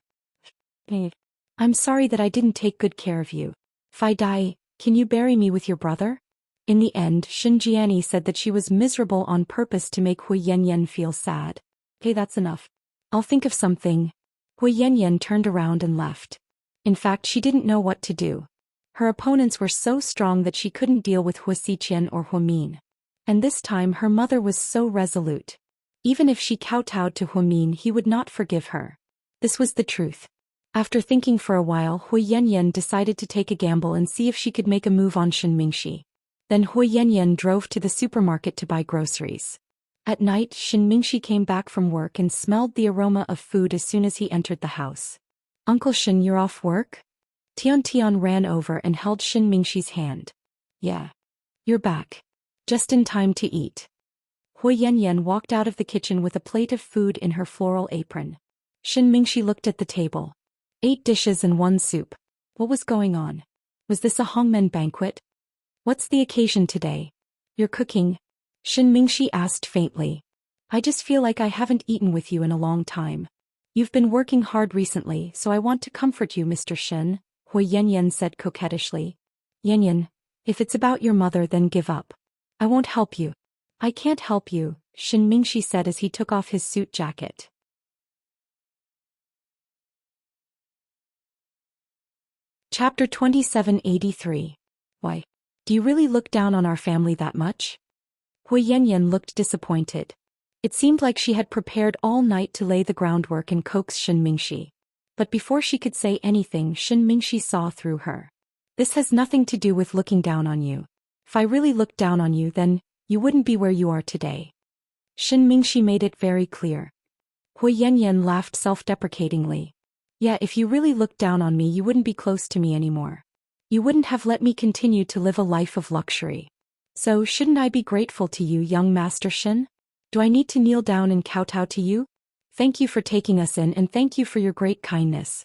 I'm sorry that I didn't take good care of you. If I die, can you bury me with your brother? In the end, Shin Jiani said that she was miserable on purpose to make Hui Yanyan feel sad. Okay, that's enough. I'll think of something. Hui Yanyan turned around and left. In fact, she didn't know what to do. Her opponents were so strong that she couldn't deal with Hu Xiqian or Huamin. And this time her mother was so resolute. Even if she kowtowed to Huamin, he would not forgive her. This was the truth. After thinking for a while, Hui Yanyan decided to take a gamble and see if she could make a move on Shin Mingxi. Then Hui Yanyan drove to the supermarket to buy groceries. At night, Shin Mingxi came back from work and smelled the aroma of food as soon as he entered the house. Uncle Shin, you're off work? Tian Tian ran over and held Shin Mingxi's hand. Yeah. You're back. Just in time to eat. Hui Yanyan walked out of the kitchen with a plate of food in her floral apron. Shin Mingxi looked at the table. 8 dishes and 1 soup. What was going on? Was this a Hongmen banquet? What's the occasion today? You're cooking? Shin Mingxi asked faintly. I just feel like I haven't eaten with you in a long time. You've been working hard recently, so I want to comfort you, Mr. Shin, Hui Yanyan said coquettishly. Yanyan, if it's about your mother, then give up. I won't help you. I can't help you, Shin Mingxi said as he took off his suit jacket. Chapter 2783. Why? Do you really look down on our family that much? Hui Yanyan looked disappointed. It seemed like she had prepared all night to lay the groundwork and coax Shin Mingxi. But before she could say anything, Shin Mingxi saw through her. This has nothing to do with looking down on you. If I really looked down on you, then you wouldn't be where you are today. Shin Mingxi made it very clear. Hui Yanyan laughed self-deprecatingly. Yeah, if you really looked down on me, you wouldn't be close to me anymore. You wouldn't have let me continue to live a life of luxury. So shouldn't I be grateful to you, young Master Shin? Do I need to kneel down and kowtow to you? Thank you for taking us in and thank you for your great kindness.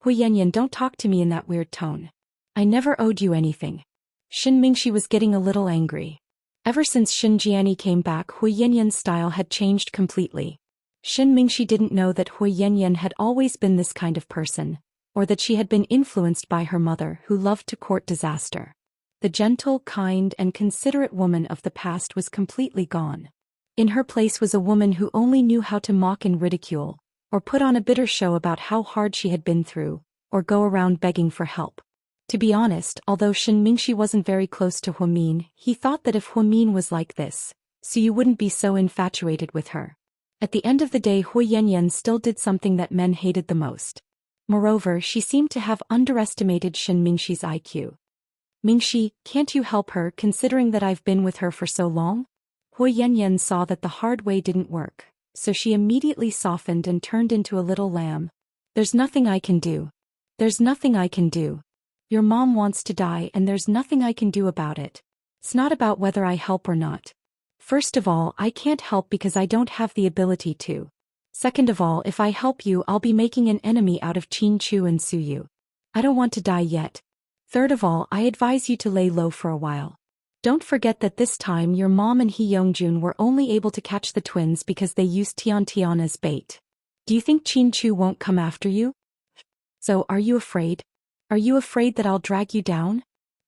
Hui Yanyan, don't talk to me in that weird tone. I never owed you anything. Shin Mingxi was getting a little angry. Ever since Shin Jiani came back, Hui Yanyan's style had changed completely. Shin Mingxi didn't know that Hui Yanyan had always been this kind of person, or that she had been influenced by her mother who loved to court disaster. The gentle, kind, and considerate woman of the past was completely gone. In her place was a woman who only knew how to mock and ridicule, or put on a bitter show about how hard she had been through, or go around begging for help. To be honest, although Shin Mingxi wasn't very close to Huamin, he thought that if Huamin was like this, so you wouldn't be so infatuated with her. At the end of the day, Hui Yanyan still did something that men hated the most. Moreover, she seemed to have underestimated Shen Mingxi's IQ. Mingxi, can't you help her considering that I've been with her for so long? Hui Yanyan saw that the hard way didn't work, so she immediately softened and turned into a little lamb. There's nothing I can do. There's nothing I can do. Your mom wants to die and there's nothing I can do about it. It's not about whether I help or not. First of all, I can't help because I don't have the ability to. Second of all, if I help you, I'll be making an enemy out of Qin Chu and Su Yu. I don't want to die yet. Third of all, I advise you to lay low for a while. Don't forget that this time your mom and He Yongjun were only able to catch the twins because they used Tian Tian as bait. Do you think Qin Chu won't come after you? So, are you afraid? Are you afraid that I'll drag you down?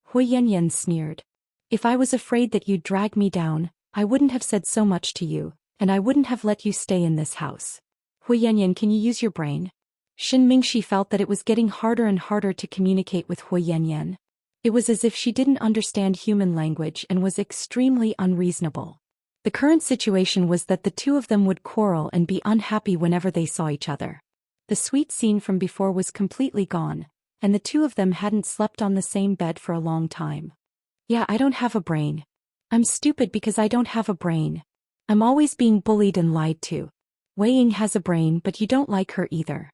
Hui Yanyan sneered. If I was afraid that you'd drag me down, I wouldn't have said so much to you, and I wouldn't have let you stay in this house. Hui Yanyan, can you use your brain? Shen Mingxi felt that it was getting harder and harder to communicate with Hui Yanyan. It was as if she didn't understand human language and was extremely unreasonable. The current situation was that the two of them would quarrel and be unhappy whenever they saw each other. The sweet scene from before was completely gone, and the two of them hadn't slept on the same bed for a long time. Yeah, I don't have a brain. I'm stupid because I don't have a brain. I'm always being bullied and lied to. Wei Ying has a brain, but you don't like her either.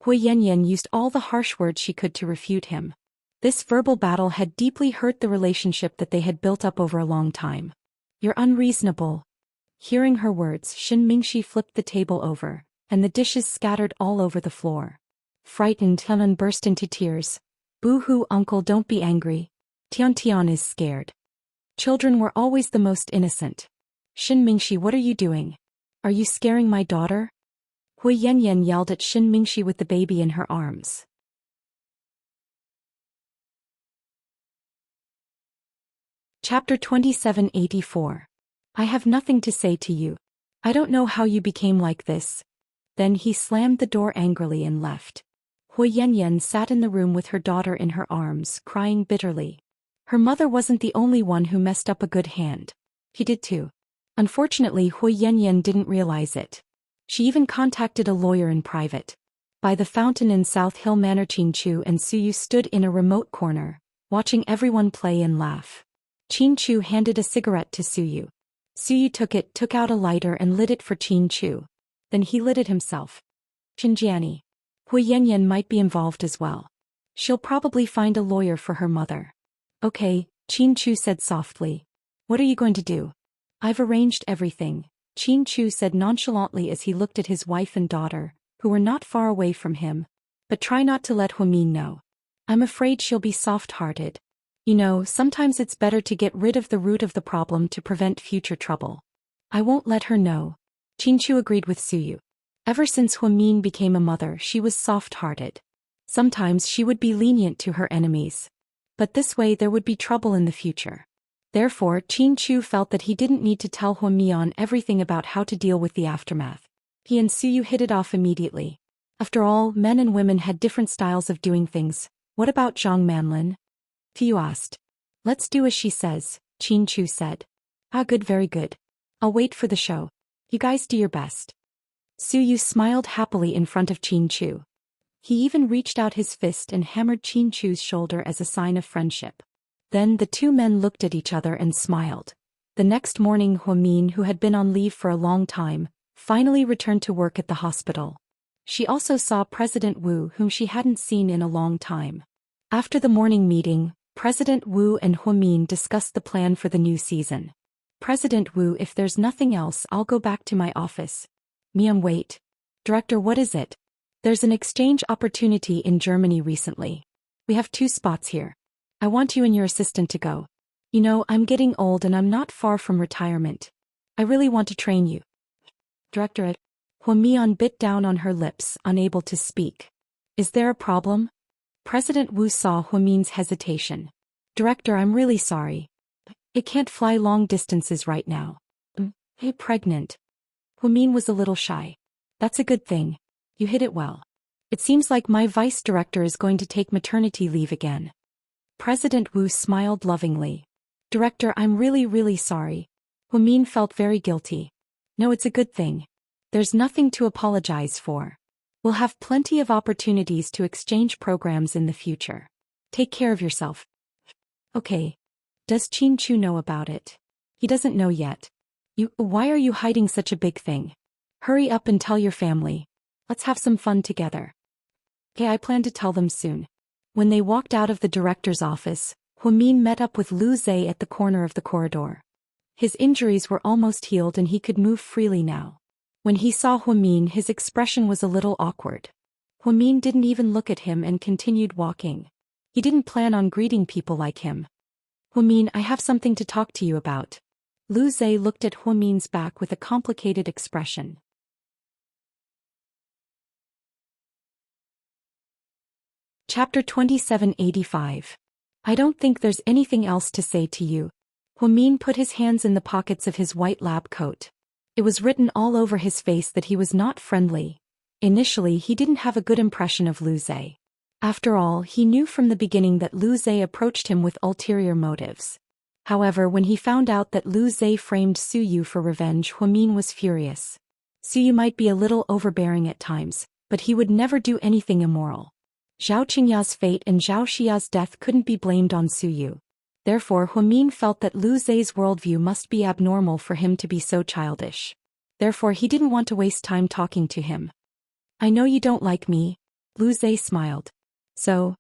Hui Yanyan used all the harsh words she could to refute him. This verbal battle had deeply hurt the relationship that they had built up over a long time. You're unreasonable. Hearing her words, Shen Mingxi flipped the table over, and the dishes scattered all over the floor. Frightened, Tian burst into tears. Boo-hoo, uncle, don't be angry. Tian Tian is scared. Children were always the most innocent. Shen Mingxi, what are you doing? Are you scaring my daughter? Hui Yanyan yelled at Shen Mingxi with the baby in her arms. Chapter 2784. I have nothing to say to you. I don't know how you became like this. Then he slammed the door angrily and left. Hui Yanyan sat in the room with her daughter in her arms, crying bitterly. Her mother wasn't the only one who messed up a good hand. He did too. Unfortunately, Hui Yanyan didn't realize it. She even contacted a lawyer in private. By the fountain in South Hill Manor, Qin Chu and Su Yu stood in a remote corner, watching everyone play and laugh. Qin Chu handed a cigarette to Su Yu. Su Yu took it, took out a lighter and lit it for Qin Chu. Then he lit it himself. Xinjiani. Hui Yanyan might be involved as well. She'll probably find a lawyer for her mother. Okay, Qin Chu said softly. What are you going to do? I've arranged everything, Qin Chu said nonchalantly as he looked at his wife and daughter, who were not far away from him. But try not to let Huimin know. I'm afraid she'll be soft-hearted. You know, sometimes it's better to get rid of the root of the problem to prevent future trouble. I won't let her know. Qin Chu agreed with Su Yu. Ever since Huimin became a mother, she was soft-hearted. Sometimes she would be lenient to her enemies. But this way there would be trouble in the future. Therefore, Qin Chu felt that he didn't need to tell Huimian everything about how to deal with the aftermath. He and Su Yu hit it off immediately. After all, men and women had different styles of doing things. What about Zhang Manlin? Fu asked. Let's do as she says, Qin Chu said. Ah, good, very good. I'll wait for the show. You guys do your best. Su Yu smiled happily in front of Qin Chu. He even reached out his fist and hammered Qin Chu's shoulder as a sign of friendship. Then the two men looked at each other and smiled. The next morning, Huimin, who had been on leave for a long time, finally returned to work at the hospital. She also saw President Wu, whom she hadn't seen in a long time. After the morning meeting, President Wu and Huimin discussed the plan for the new season. President Wu, if there's nothing else, I'll go back to my office. Miam, wait. Director, what is it? There's an exchange opportunity in Germany recently. We have 2 spots here. I want you and your assistant to go. You know, I'm getting old and I'm not far from retirement. I really want to train you. Director, Huimian bit down on her lips, unable to speak. Is there a problem? President Wu saw Huimin's hesitation. Director, I'm really sorry. It can't fly long distances right now. Hey, pregnant. Huimin was a little shy. That's a good thing. You hit it well. It seems like my vice director is going to take maternity leave again. President Wu smiled lovingly. Director, I'm really sorry. Huimin felt very guilty. No, it's a good thing. There's nothing to apologize for. We'll have plenty of opportunities to exchange programs in the future. Take care of yourself. Okay. Does Chin Chu know about it? He doesn't know yet. Why are you hiding such a big thing? Hurry up and tell your family. Let's have some fun together. Okay, I plan to tell them soon. When they walked out of the director's office, Huamin met up with Lu Zhe at the corner of the corridor. His injuries were almost healed and he could move freely now. When he saw Huamin, his expression was a little awkward. Huamin didn't even look at him and continued walking. He didn't plan on greeting people like him. Huamin, I have something to talk to you about. Lu Zhe looked at Huamin's back with a complicated expression. Chapter 2785. I don't think there's anything else to say to you. Huamin put his hands in the pockets of his white lab coat. It was written all over his face that he was not friendly. Initially, he didn't have a good impression of Lu Zhe. After all, he knew from the beginning that Lu Zhe approached him with ulterior motives. However, when he found out that Lu Zhe framed Su Yu for revenge, Huamin was furious. Su Yu might be a little overbearing at times, but he would never do anything immoral. Zhao Qingya's fate and Zhao Xia's death couldn't be blamed on Su Yu. Therefore, Huamin felt that Lu Zhe's worldview must be abnormal for him to be so childish. Therefore, he didn't want to waste time talking to him. I know you don't like me. Lu Zhe smiled. So?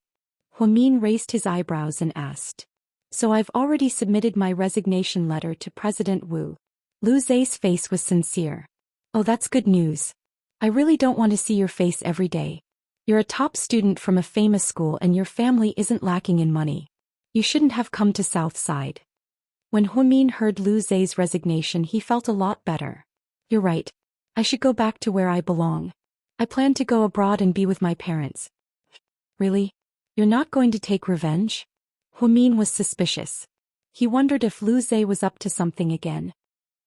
Huamin raised his eyebrows and asked. So I've already submitted my resignation letter to President Wu. Lu Zhe's face was sincere. Oh, that's good news. I really don't want to see your face every day. You're a top student from a famous school and your family isn't lacking in money. You shouldn't have come to South Side. When Huamin heard Lu Zhe's resignation, he felt a lot better. You're right. I should go back to where I belong. I plan to go abroad and be with my parents. Really? You're not going to take revenge? Huamin was suspicious. He wondered if Lu Zhe was up to something again.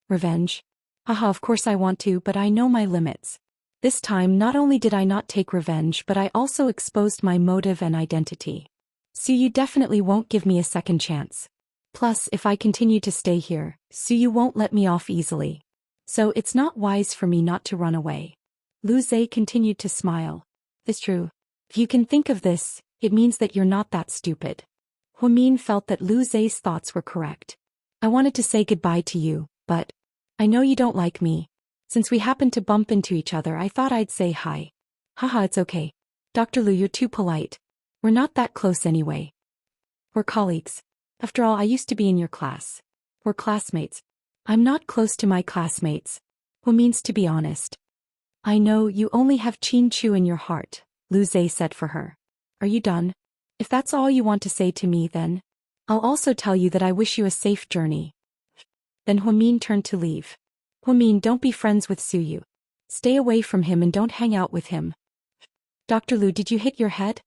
Revenge? Haha, of course I want to, but I know my limits. This time not only did I not take revenge but I also exposed my motive and identity. Su Yu definitely won't give me a second chance. Plus, if I continue to stay here, Su Yu won't let me off easily. So it's not wise for me not to run away. Lu Zhe continued to smile. It's true. If you can think of this, it means that you're not that stupid. Huamin felt that Lu Zhe's thoughts were correct. I wanted to say goodbye to you, but I know you don't like me. Since we happened to bump into each other, I thought I'd say hi. Haha, it's okay. Dr. Lu, you're too polite. We're not that close anyway. We're colleagues. After all, I used to be in your class. We're classmates. I'm not close to my classmates. Who means to be honest? I know you only have Chin Chu in your heart, Lu Zhe said for her. Are you done? If that's all you want to say to me, then I'll also tell you that I wish you a safe journey. Then Huamin turned to leave. Huamin, don't be friends with Su Yu. Stay away from him and don't hang out with him. Dr. Lu, did you hit your head?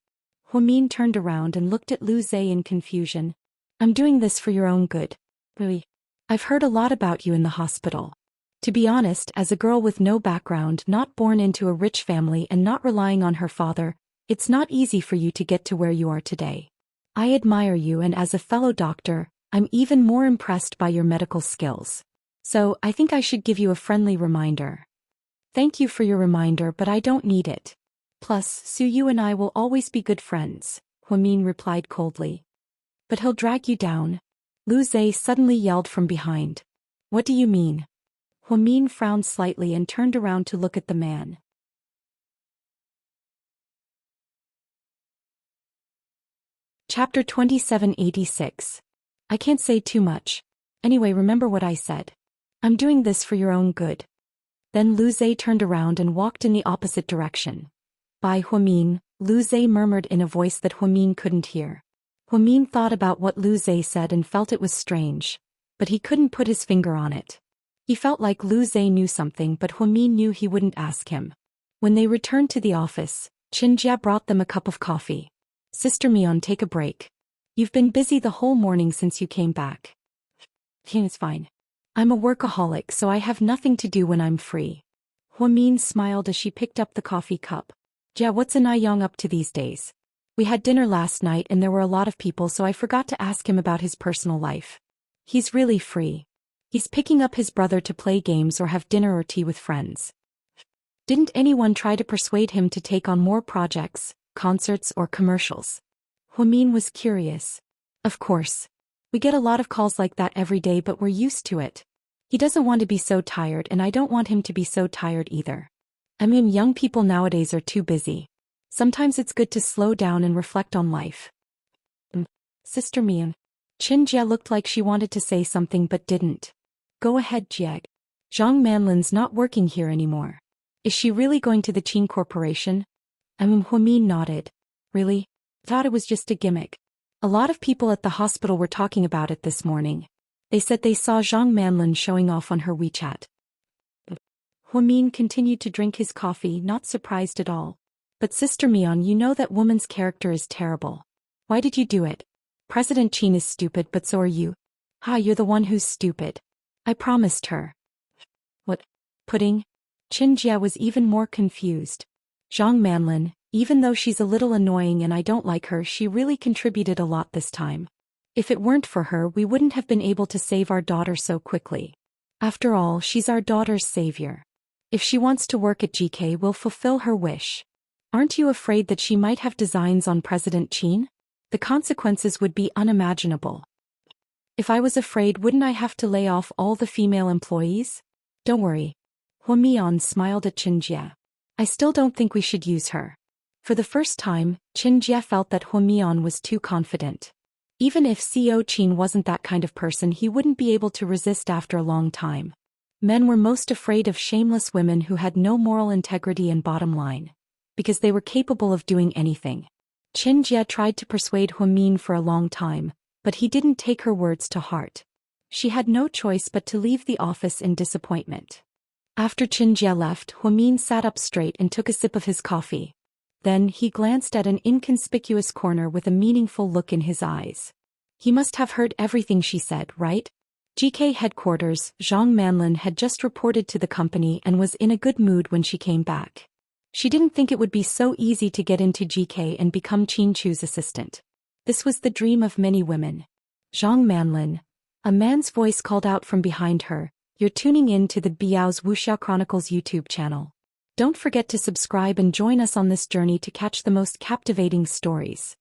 Huamin turned around and looked at Lu Zhe in confusion. I'm doing this for your own good. Really? I've heard a lot about you in the hospital. To be honest, as a girl with no background, not born into a rich family and not relying on her father, it's not easy for you to get to where you are today. I admire you, and as a fellow doctor, I'm even more impressed by your medical skills. So, I think I should give you a friendly reminder. Thank you for your reminder, but I don't need it. Plus, Su Yu and I will always be good friends, Huamin replied coldly. But he'll drag you down. Lu Zhe suddenly yelled from behind. What do you mean? Huamin frowned slightly and turned around to look at the man. Chapter 2786. I can't say too much. Anyway, remember what I said. I'm doing this for your own good. Then Lu Zhe turned around and walked in the opposite direction. By Huamin, Lu Zhe murmured in a voice that Huamin couldn't hear. Huamin thought about what Lu Zhe said and felt it was strange, but he couldn't put his finger on it. He felt like Lu Zhe knew something, but Huamin knew he wouldn't ask him. When they returned to the office, Qinjia brought them a cup of coffee. Sister Mion, take a break. You've been busy the whole morning since you came back. It's fine. I'm a workaholic, so I have nothing to do when I'm free. Huamin smiled as she picked up the coffee cup. Jia, what's Anai up to these days? We had dinner last night and there were a lot of people, so I forgot to ask him about his personal life. He's really free. He's picking up his brother to play games or have dinner or tea with friends. Didn't anyone try to persuade him to take on more projects, concerts or commercials? Huamin was curious. Of course. We get a lot of calls like that every day, but we're used to it. He doesn't want to be so tired, and I don't want him to be so tired either. I mean, young people nowadays are too busy. Sometimes it's good to slow down and reflect on life. Sister Mian. Qin Jie looked like she wanted to say something but didn't. Go ahead, Jie. Zhang Manlin's not working here anymore. Is she really going to the Qin Corporation? Huamin nodded. Really? Thought it was just a gimmick. A lot of people at the hospital were talking about it this morning. They said they saw Zhang Manlin showing off on her WeChat. Huamin continued to drink his coffee, not surprised at all. But Sister Mian, you know that woman's character is terrible. Why did you do it? President Qin is stupid, but so are you. You're the one who's stupid. I promised her. What? Pudding? Qin Jie was even more confused. Zhang Manlin, even though she's a little annoying and I don't like her, she really contributed a lot this time. If it weren't for her, we wouldn't have been able to save our daughter so quickly. After all, she's our daughter's savior. If she wants to work at GK, we'll fulfill her wish. Aren't you afraid that she might have designs on President Qin? The consequences would be unimaginable. If I was afraid, wouldn't I have to lay off all the female employees? Don't worry. Huamian smiled at Qin Jie. I still don't think we should use her. For the first time, Qin Jie felt that Huamian was too confident. Even if CEO Qin wasn't that kind of person, he wouldn't be able to resist after a long time. Men were most afraid of shameless women who had no moral integrity and bottom line, because they were capable of doing anything. Qin Jie tried to persuade Huamin for a long time, but he didn't take her words to heart. She had no choice but to leave the office in disappointment. After Qin Jie left, Huamin sat up straight and took a sip of his coffee. Then he glanced at an inconspicuous corner with a meaningful look in his eyes. He must have heard everything she said, right? GK headquarters, Zhang Manlin had just reported to the company and was in a good mood when she came back. She didn't think it would be so easy to get into GK and become Qin Chu's assistant. This was the dream of many women. Zhang Manlin. A man's voice called out from behind her, "You're tuning in to the Biao's Wuxia Chronicles YouTube channel. Don't forget to subscribe and join us on this journey to catch the most captivating stories."